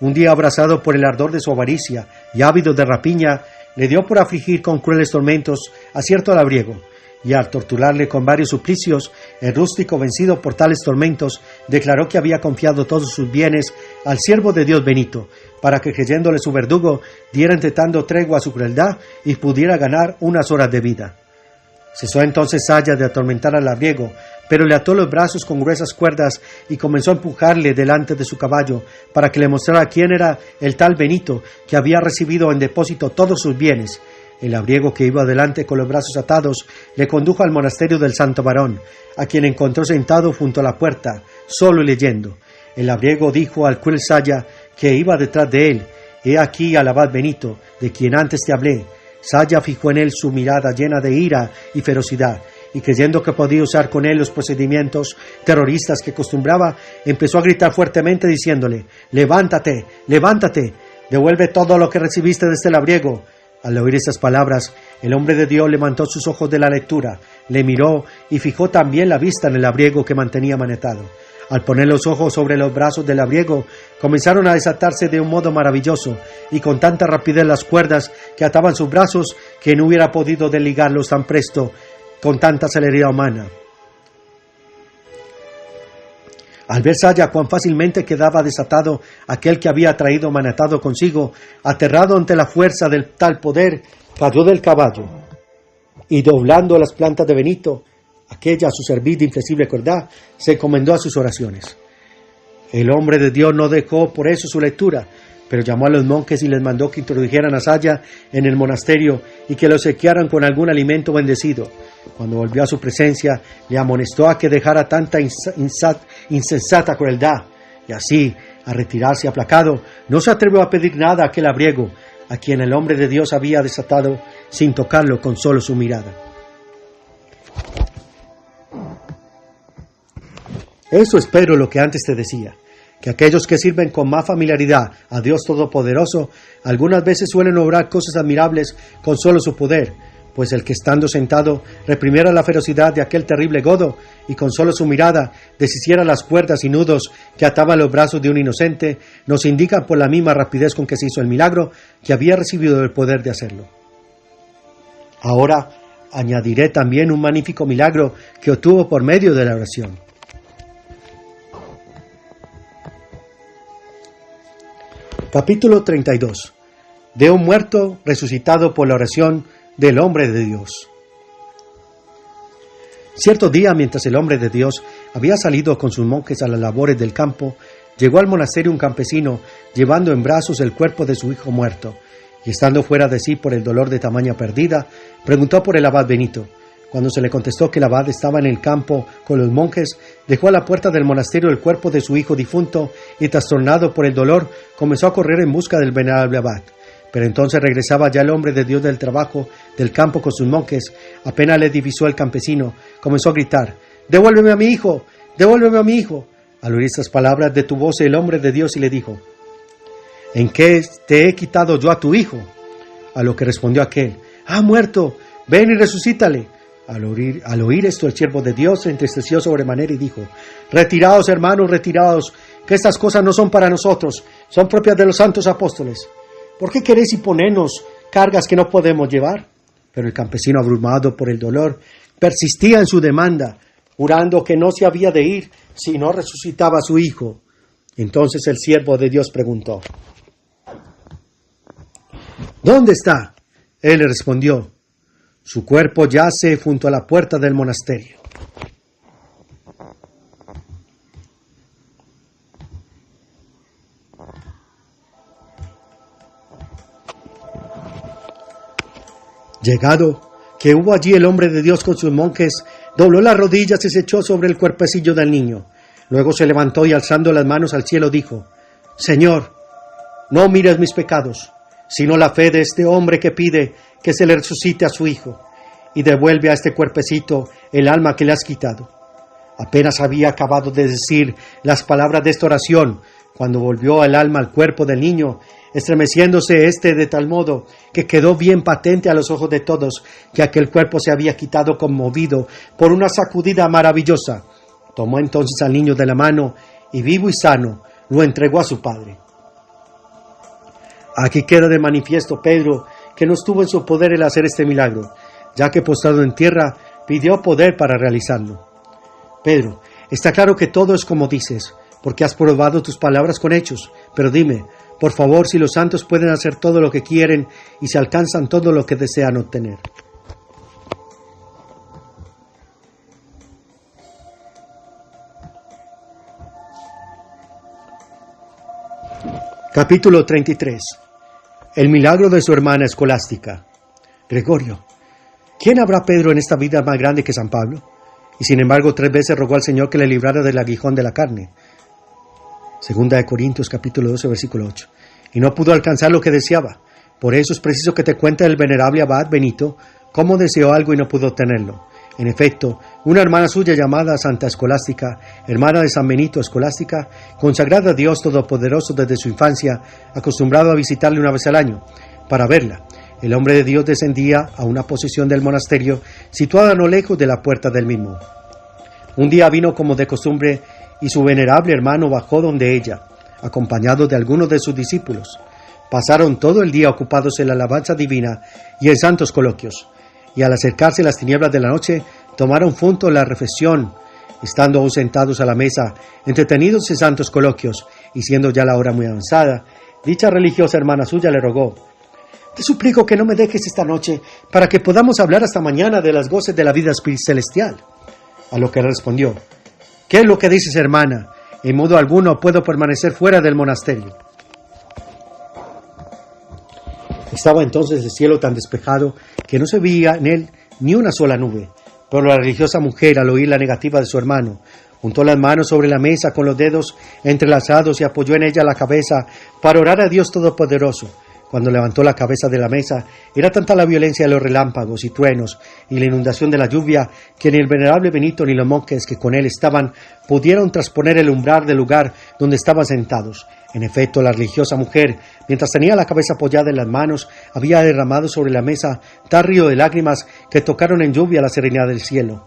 A: Un día, abrazado por el ardor de su avaricia y ávido de rapiña, le dio por afligir con crueles tormentos a cierto labriego, y al torturarle con varios suplicios, el rústico, vencido por tales tormentos, declaró que había confiado todos sus bienes al siervo de Dios Benito, para que, creyéndole su verdugo, diera entre tanto tregua a su crueldad y pudiera ganar unas horas de vida. Cesó entonces Saya de atormentar al labriego, pero le ató los brazos con gruesas cuerdas y comenzó a empujarle delante de su caballo para que le mostrara quién era el tal Benito que había recibido en depósito todos sus bienes. El labriego, que iba adelante con los brazos atados, le condujo al monasterio del Santo Varón, a quien encontró sentado junto a la puerta, solo y leyendo. El labriego dijo al cruel Saya, que iba detrás de él: «He aquí al abad Benito, de quien antes te hablé». Saya fijó en él su mirada llena de ira y ferocidad, y creyendo que podía usar con él los procedimientos terroristas que acostumbraba, empezó a gritar fuertemente diciéndole: «¡Levántate, levántate! Devuelve todo lo que recibiste de este labriego». Al oír esas palabras, el hombre de Dios levantó sus ojos de la lectura, le miró y fijó también la vista en el labriego que mantenía manetado. Al poner los ojos sobre los brazos del labriego, comenzaron a desatarse de un modo maravilloso, y con tanta rapidez las cuerdas que ataban sus brazos, que no hubiera podido desligarlos tan presto con tanta celeridad humana. Al ver Saya cuán fácilmente quedaba desatado aquel que había traído manatado consigo, aterrado ante la fuerza del tal poder, cayó del caballo y doblando las plantas de Benito, aquella a su servir de inflexible cuerdad, se encomendó a sus oraciones. El hombre de Dios no dejó por eso su lectura, pero llamó a los monjes y les mandó que introdujeran a Saya en el monasterio y que lo obsequiaran con algún alimento bendecido. Cuando volvió a su presencia, le amonestó a que dejara tanta insensata crueldad, y así, a retirarse aplacado, no se atrevió a pedir nada a aquel labriego, a quien el hombre de Dios había desatado sin tocarlo con solo su mirada. Eso es, Pedro, lo que antes te decía, que aquellos que sirven con más familiaridad a Dios Todopoderoso algunas veces suelen obrar cosas admirables con solo su poder, pues el que estando sentado reprimiera la ferocidad de aquel terrible godo y con solo su mirada deshiciera las cuerdas y nudos que ataban los brazos de un inocente, nos indica por la misma rapidez con que se hizo el milagro que había recibido el poder de hacerlo. Ahora añadiré también un magnífico milagro que obtuvo por medio de la oración. Capítulo 32. De un muerto resucitado por la oración del hombre de Dios. Cierto día, mientras el hombre de Dios había salido con sus monjes a las labores del campo, llegó al monasterio un campesino llevando en brazos el cuerpo de su hijo muerto, y estando fuera de sí por el dolor de tamaña pérdida, preguntó por el abad Benito. Cuando se le contestó que el abad estaba en el campo con los monjes, dejó a la puerta del monasterio el cuerpo de su hijo difunto y, trastornado por el dolor, comenzó a correr en busca del venerable abad. Pero entonces regresaba ya el hombre de Dios del trabajo del campo con sus monjes. Apenas le divisó el campesino, comenzó a gritar: «¡Devuélveme a mi hijo! ¡Devuélveme a mi hijo!». Al oír estas palabras detuvóse el hombre de Dios y le dijo: «¿En qué te he quitado yo a tu hijo?». A lo que respondió aquel: «¡Ha muerto! ¡Ven y resucítale!». Al oír esto, el siervo de Dios se entristeció sobremanera y dijo: «Retiraos, hermanos, retiraos, que estas cosas no son para nosotros, son propias de los santos apóstoles. ¿Por qué queréis imponernos cargas que no podemos llevar?». Pero el campesino, abrumado por el dolor, persistía en su demanda, jurando que no se había de ir si no resucitaba a su hijo. Entonces el siervo de Dios preguntó: «¿Dónde está?». Él le respondió: «Su cuerpo yace junto a la puerta del monasterio». Llegado que hubo allí el hombre de Dios con sus monjes, dobló las rodillas y se echó sobre el cuerpecillo del niño. Luego se levantó y alzando las manos al cielo dijo: «Señor, no mires mis pecados, sino la fe de este hombre que pide que se le resucite a su hijo, y devuelve a este cuerpecito el alma que le has quitado». Apenas había acabado de decir las palabras de esta oración, cuando volvió el alma al cuerpo del niño, estremeciéndose de tal modo que quedó bien patente a los ojos de todos que aquel cuerpo se había quitado conmovido por una sacudida maravillosa. Tomó entonces al niño de la mano y, vivo y sano, lo entregó a su padre. Aquí queda de manifiesto Pedro que no estuvo en su poder el hacer este milagro, ya que postrado en tierra pidió poder para realizarlo. Pedro, está claro que todo es como dices, porque has probado tus palabras con hechos, pero dime, por favor, si los santos pueden hacer todo lo que quieren y se alcanzan todo lo que desean obtener. Capítulo 33. El milagro de su hermana escolástica. Gregorio, ¿quién habrá Pedro en esta vida más grande que San Pablo? Y sin embargo 3 veces rogó al Señor que le librara del aguijón de la carne. Segunda de Corintios capítulo 12 versículo 8. Y no pudo alcanzar lo que deseaba. Por eso es preciso que te cuente el venerable abad Benito cómo deseó algo y no pudo obtenerlo. En efecto, una hermana suya llamada Santa Escolástica, hermana de San Benito Escolástica, consagrada a Dios Todopoderoso desde su infancia, acostumbrado a visitarle una vez al año. Para verla, el hombre de Dios descendía a una posesión del monasterio situada no lejos de la puerta del mismo. Un día vino como de costumbre y su venerable hermano bajó donde ella, acompañado de algunos de sus discípulos. Pasaron todo el día ocupados en la alabanza divina y en santos coloquios, y al acercarse las tinieblas de la noche, tomaron juntos la reflexión, estando aún sentados a la mesa, entretenidos en santos coloquios, y siendo ya la hora muy avanzada, dicha religiosa hermana suya le rogó: «Te suplico que no me dejes esta noche, para que podamos hablar hasta mañana de las goces de la vida celestial». A lo que respondió: «¿Qué es lo que dices, hermana? En modo alguno puedo permanecer fuera del monasterio». Estaba entonces el cielo tan despejado que no se veía en él ni una sola nube. Pero la religiosa mujer, al oír la negativa de su hermano, juntó las manos sobre la mesa con los dedos entrelazados y apoyó en ella la cabeza para orar a Dios Todopoderoso. Cuando levantó la cabeza de la mesa, era tanta la violencia de los relámpagos y truenos y la inundación de la lluvia que ni el venerable Benito ni los monjes que con él estaban pudieron trasponer el umbral del lugar donde estaban sentados. En efecto, la religiosa mujer, mientras tenía la cabeza apoyada en las manos, había derramado sobre la mesa tal río de lágrimas que tocaron en lluvia la serenidad del cielo.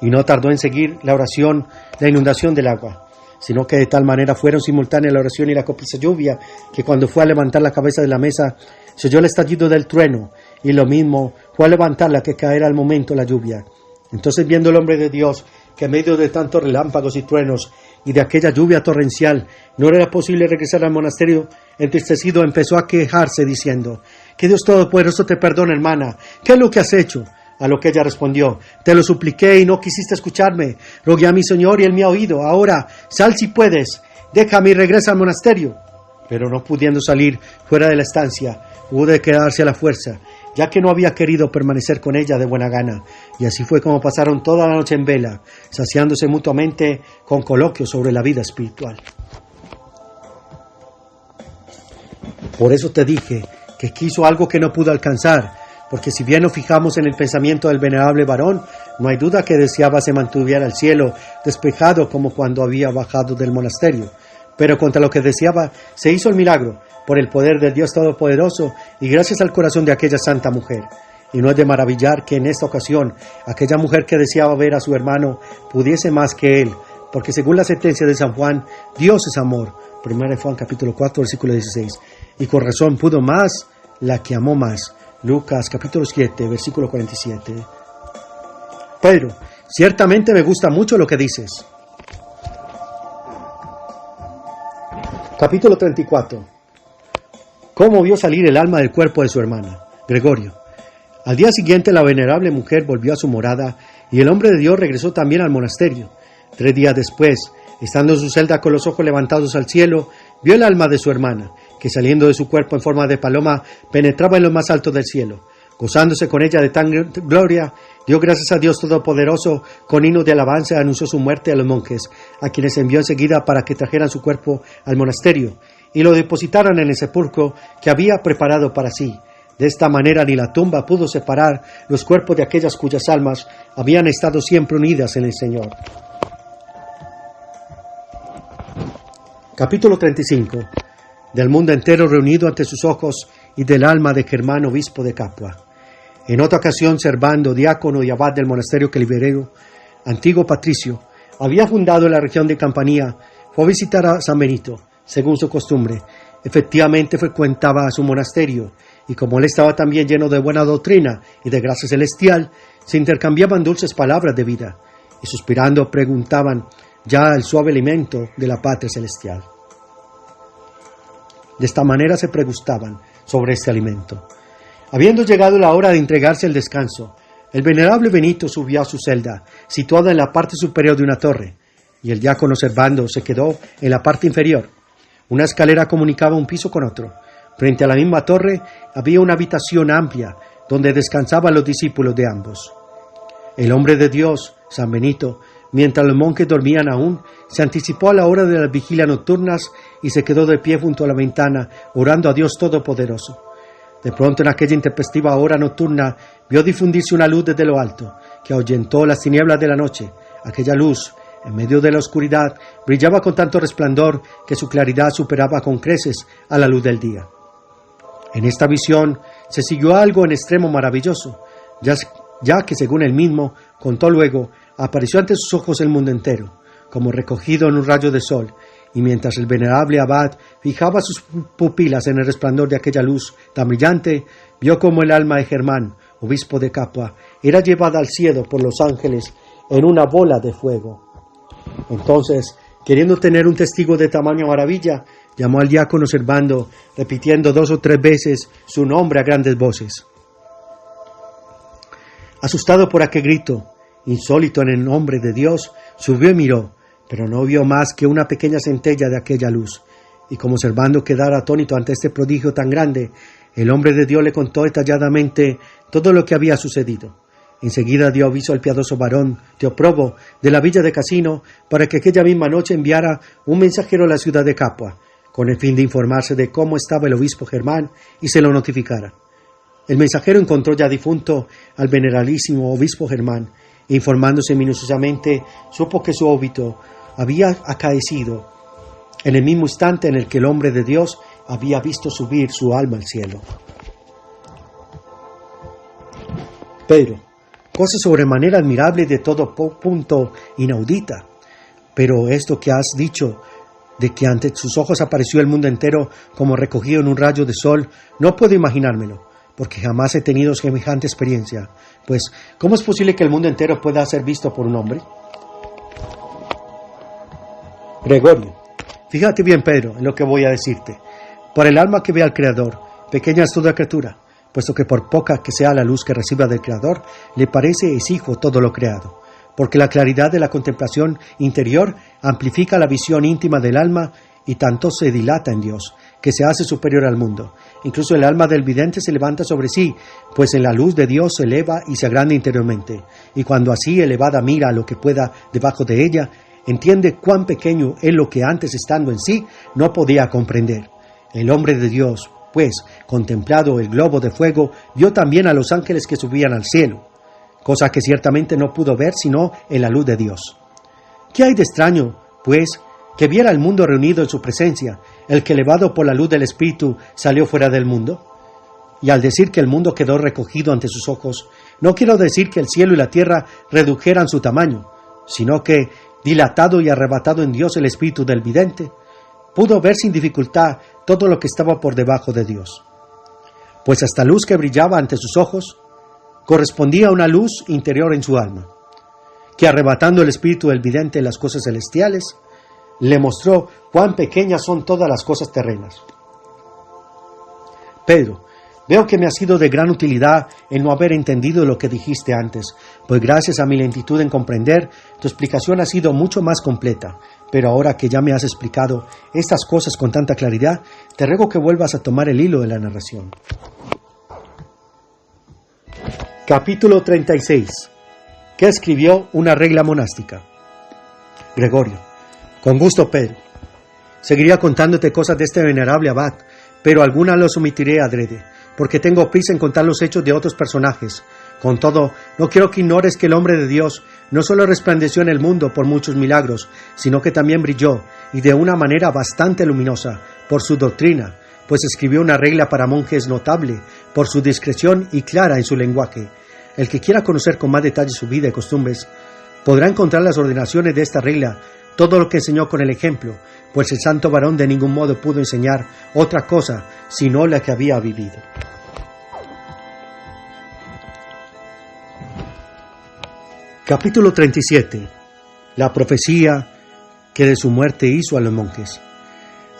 A: Y no tardó en seguir la oración, la inundación del agua, sino que de tal manera fueron simultáneas la oración y la copiosa lluvia, que cuando fue a levantar la cabeza de la mesa, se oyó el estallido del trueno, y lo mismo fue a levantarla que caer al momento la lluvia. Entonces, viendo el hombre de Dios que en medio de tantos relámpagos y truenos y de aquella lluvia torrencial no era posible regresar al monasterio, entristecido empezó a quejarse diciendo: «Que Dios Todopoderoso te perdone, hermana, ¿qué es lo que has hecho?». A lo que ella respondió: «Te lo supliqué y no quisiste escucharme. Rogué a mi Señor y Él me ha oído. Ahora, sal si puedes. Déjame y regresa al monasterio». Pero no pudiendo salir fuera de la estancia, hubo de quedarse a la fuerza, ya que no había querido permanecer con ella de buena gana. Y así fue como pasaron toda la noche en vela, saciándose mutuamente con coloquios sobre la vida espiritual. Por eso te dije que quiso algo que no pudo alcanzar, porque si bien nos fijamos en el pensamiento del venerable varón, no hay duda que deseaba se mantuviera el cielo despejado como cuando había bajado del monasterio. Pero contra lo que deseaba se hizo el milagro, por el poder del Dios Todopoderoso y gracias al corazón de aquella santa mujer. Y no es de maravillar que en esta ocasión aquella mujer que deseaba ver a su hermano pudiese más que él, porque según la sentencia de San Juan, Dios es amor. 1 Juan capítulo 4 versículo 16. Y con razón pudo más la que amó más. Lucas capítulo 7 versículo 47. Pedro: «Ciertamente me gusta mucho lo que dices». Capítulo 34. ¿Cómo vio salir el alma del cuerpo de su hermana? Gregorio. Al día siguiente la venerable mujer volvió a su morada y el hombre de Dios regresó también al monasterio. 3 días después, estando en su celda con los ojos levantados al cielo, vio el alma de su hermana, que saliendo de su cuerpo en forma de paloma, penetraba en lo más alto del cielo. Gozándose con ella de tan gloria, dio gracias a Dios Todopoderoso, con himnos de alabanza anunció su muerte a los monjes, a quienes envió enseguida para que trajeran su cuerpo al monasterio y lo depositaran en el sepulcro que había preparado para sí. De esta manera ni la tumba pudo separar los cuerpos de aquellas cuyas almas habían estado siempre unidas en el Señor. Capítulo 35. Del mundo entero reunido ante sus ojos y del alma de Germán, obispo de Capua. En otra ocasión, Servando, diácono y abad del monasterio que Libereo, antiguo patricio, había fundado en la región de Campania, fue a visitar a San Benito, según su costumbre. Efectivamente frecuentaba su monasterio, y como él estaba también lleno de buena doctrina y de gracia celestial, se intercambiaban dulces palabras de vida, y suspirando preguntaban ya el suave alimento de la patria celestial. De esta manera se pregustaban sobre este alimento. Habiendo llegado la hora de entregarse al descanso, el venerable Benito subió a su celda, situada en la parte superior de una torre, y el diácono Servando se quedó en la parte inferior. Una escalera comunicaba un piso con otro. Frente a la misma torre había una habitación amplia, donde descansaban los discípulos de ambos. El hombre de Dios, San Benito, mientras los monjes dormían aún, se anticipó a la hora de las vigilias nocturnas y se quedó de pie junto a la ventana, orando a Dios Todopoderoso. De pronto, en aquella intempestiva hora nocturna, vio difundirse una luz desde lo alto, que ahuyentó las tinieblas de la noche. Aquella luz, en medio de la oscuridad, brillaba con tanto resplandor que su claridad superaba con creces a la luz del día. En esta visión se siguió algo en extremo maravilloso, ya que, según él mismo contó luego, apareció ante sus ojos el mundo entero, como recogido en un rayo de sol, y mientras el venerable abad fijaba sus pupilas en el resplandor de aquella luz tan brillante, vio como el alma de Germán, obispo de Capua, era llevada al cielo por los ángeles en una bola de fuego. Entonces, queriendo tener un testigo de tamaña maravilla, llamó al diácono Servando, repitiendo 2 o 3 veces su nombre a grandes voces. Asustado por aquel grito, insólito en el nombre de Dios, subió y miró, pero no vio más que una pequeña centella de aquella luz. Y como Servando quedara atónito ante este prodigio tan grande, el hombre de Dios le contó detalladamente todo lo que había sucedido. Enseguida dio aviso al piadoso varón Teoprobo de la villa de Casino para que aquella misma noche enviara un mensajero a la ciudad de Capua, con el fin de informarse de cómo estaba el obispo Germán y se lo notificara. El mensajero encontró ya difunto al venerabilísimo obispo Germán, e informándose minuciosamente, supo que su óbito había acaecido en el mismo instante en el que el hombre de Dios había visto subir su alma al cielo. Pedro, cosa sobremanera admirable y de todo punto inaudita, pero esto que has dicho, de que ante sus ojos apareció el mundo entero como recogido en un rayo de sol, no puedo imaginármelo, porque jamás he tenido semejante experiencia. Pues, ¿cómo es posible que el mundo entero pueda ser visto por un hombre? Gregorio, fíjate bien, Pedro, en lo que voy a decirte. Por el alma que ve al Creador, pequeña es toda criatura, puesto que por poca que sea la luz que reciba del Creador, le parece esijo todo lo creado. Porque la claridad de la contemplación interior amplifica la visión íntima del alma y tanto se dilata en Dios, que se hace superior al mundo. Incluso el alma del vidente se levanta sobre sí, pues en la luz de Dios se eleva y se agranda interiormente. Y cuando así elevada mira a lo que pueda debajo de ella, entiende cuán pequeño es lo que antes estando en sí no podía comprender. El hombre de Dios, pues, contemplado el globo de fuego, vio también a los ángeles que subían al cielo, cosa que ciertamente no pudo ver sino en la luz de Dios. ¿Qué hay de extraño, pues, que viera el mundo reunido en su presencia, el que elevado por la luz del Espíritu salió fuera del mundo? Y al decir que el mundo quedó recogido ante sus ojos, no quiero decir que el cielo y la tierra redujeran su tamaño, sino que, dilatado y arrebatado en Dios el espíritu del vidente, pudo ver sin dificultad todo lo que estaba por debajo de Dios. Pues esta luz que brillaba ante sus ojos correspondía a una luz interior en su alma, que arrebatando el espíritu del vidente en las cosas celestiales, le mostró cuán pequeñas son todas las cosas terrenas. Pedro, veo que me ha sido de gran utilidad el no haber entendido lo que dijiste antes, pues gracias a mi lentitud en comprender, tu explicación ha sido mucho más completa. Pero ahora que ya me has explicado estas cosas con tanta claridad, te ruego que vuelvas a tomar el hilo de la narración. Capítulo 36. ¿Qué escribió una regla monástica? Gregorio. Con gusto, Pedro. Seguiría contándote cosas de este venerable abad, pero algunas los omitiré adrede, porque tengo prisa en contar los hechos de otros personajes. Con todo, no quiero que ignores que el hombre de Dios no solo resplandeció en el mundo por muchos milagros, sino que también brilló, y de una manera bastante luminosa, por su doctrina, pues escribió una regla para monjes notable, por su discreción y clara en su lenguaje. El que quiera conocer con más detalle su vida y costumbres, podrá encontrar las ordenaciones de esta regla, todo lo que enseñó con el ejemplo, pues el santo varón de ningún modo pudo enseñar otra cosa, sino la que había vivido. Capítulo 37. La profecía que de su muerte hizo a los monjes.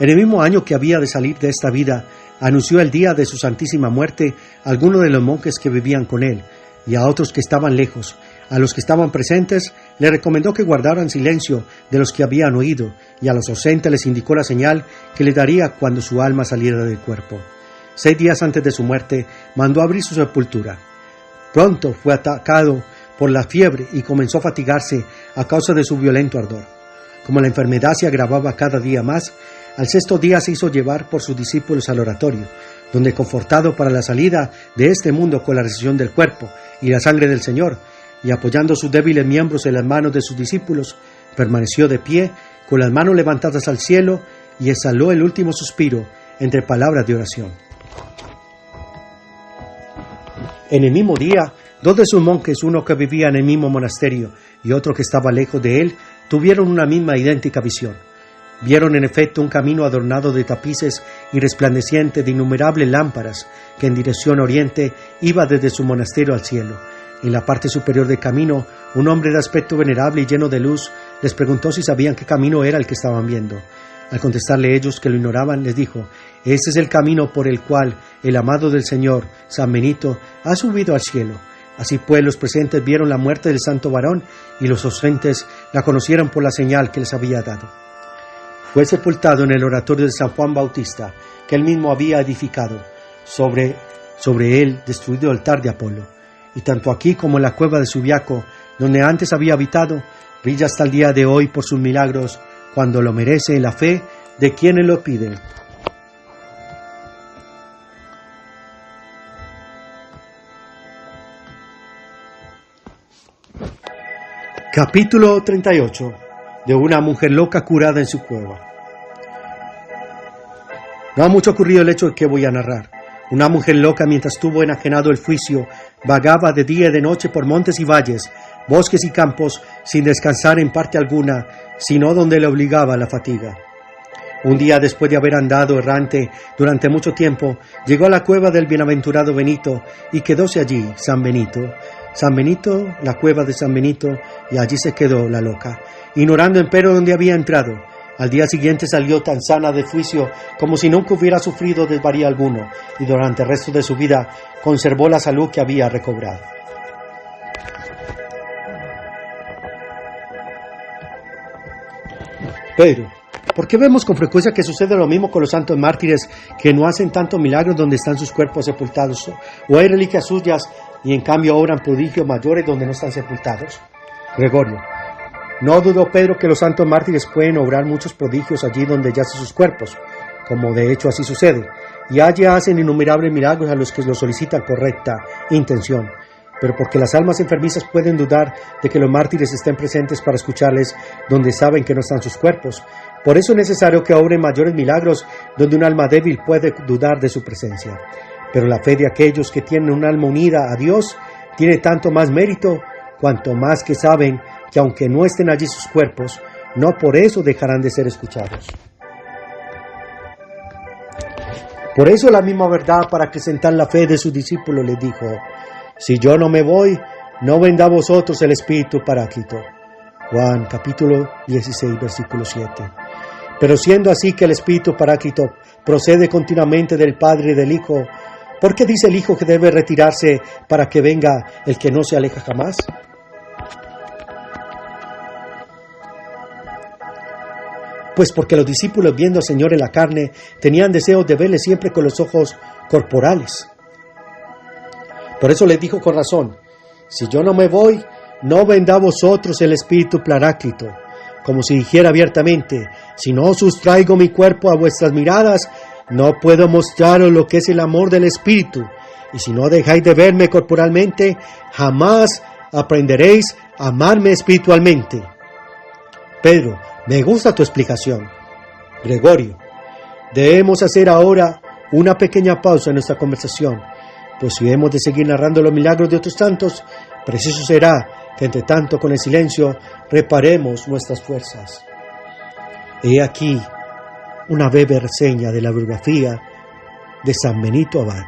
A: En el mismo año que había de salir de esta vida, anunció el día de su santísima muerte a algunos de los monjes que vivían con él, y a otros que estaban lejos. A los que estaban presentes le recomendó que guardaran silencio de los que habían oído, y a los ausentes les indicó la señal que le daría cuando su alma saliera del cuerpo. 6 días antes de su muerte, mandó abrir su sepultura. Pronto fue atacado por la fiebre y comenzó a fatigarse a causa de su violento ardor. Como la enfermedad se agravaba cada día más, al 6º día se hizo llevar por sus discípulos al oratorio, donde confortado para la salida de este mundo con la resurrección del cuerpo y la sangre del Señor, y apoyando sus débiles miembros en las manos de sus discípulos, permaneció de pie, con las manos levantadas al cielo, y exhaló el último suspiro entre palabras de oración. En el mismo día, 2 de sus monjes, uno que vivía en el mismo monasterio y otro que estaba lejos de él, tuvieron una misma idéntica visión. Vieron en efecto un camino adornado de tapices y resplandeciente de innumerables lámparas que en dirección oriente iba desde su monasterio al cielo. En la parte superior del camino, un hombre de aspecto venerable y lleno de luz les preguntó si sabían qué camino era el que estaban viendo. Al contestarle ellos que lo ignoraban, les dijo: «Ese es el camino por el cual el amado del Señor, San Benito, ha subido al cielo». Así pues, los presentes vieron la muerte del santo varón y los ausentes la conocieron por la señal que les había dado. Fue sepultado en el oratorio de San Juan Bautista, que él mismo había edificado, sobre él destruido altar de Apolo. Y tanto aquí como en la cueva de Subiaco, donde antes había habitado, brilla hasta el día de hoy por sus milagros, cuando lo merece la fe de quienes lo piden. Capítulo 38. De una mujer loca curada en su cueva. No ha mucho ocurrido el hecho que voy a narrar. Una mujer loca, mientras tuvo enajenado el juicio, vagaba de día y de noche por montes y valles, bosques y campos, sin descansar en parte alguna, sino donde le obligaba la fatiga. Un día, después de haber andado errante durante mucho tiempo, llegó a la cueva del bienaventurado Benito y quedóse allí San Benito. San Benito, la cueva de San Benito, y allí se quedó la loca, ignorando empero dónde había entrado. Al día siguiente salió tan sana de juicio como si nunca hubiera sufrido desvarío alguno, y durante el resto de su vida conservó la salud que había recobrado. Pero, ¿por qué vemos con frecuencia que sucede lo mismo con los santos mártires, que no hacen tantos milagros donde están sus cuerpos sepultados, o hay reliquias suyas y en cambio obran prodigios mayores donde no están sepultados? Gregorio: no dudó Pedro que los santos mártires pueden obrar muchos prodigios allí donde yacen sus cuerpos, como de hecho así sucede, y allí hacen innumerables milagros a los que los solicitan correcta intención. Pero porque las almas enfermizas pueden dudar de que los mártires estén presentes para escucharles donde saben que no están sus cuerpos, por eso es necesario que obren mayores milagros donde un alma débil puede dudar de su presencia. Pero la fe de aquellos que tienen un alma unida a Dios tiene tanto más mérito, cuanto más que saben que aunque no estén allí sus cuerpos, no por eso dejarán de ser escuchados. Por eso la misma verdad, para acrecentar la fe de sus discípulos, les dijo: si yo no me voy, no vendrá a vosotros el Espíritu Paráclito. Juan capítulo 16, versículo 7. Pero siendo así que el Espíritu Paráclito procede continuamente del Padre y del Hijo, ¿por qué dice el Hijo que debe retirarse para que venga el que no se aleja jamás? Pues porque los discípulos, viendo al Señor en la carne, tenían deseos de verle siempre con los ojos corporales. Por eso les dijo con razón: si yo no me voy, no vendrá a vosotros el Espíritu Paráclito. Como si dijera abiertamente: si no sustraigo mi cuerpo a vuestras miradas, no puedo mostraros lo que es el amor del Espíritu. Y si no dejáis de verme corporalmente, jamás aprenderéis a amarme espiritualmente. Pedro: me gusta tu explicación. Gregorio: debemos hacer ahora una pequeña pausa en nuestra conversación, pues si hemos de seguir narrando los milagros de otros tantos, preciso será que entre tanto con el silencio reparemos nuestras fuerzas. He aquí una breve reseña de la biografía de San Benito Abad.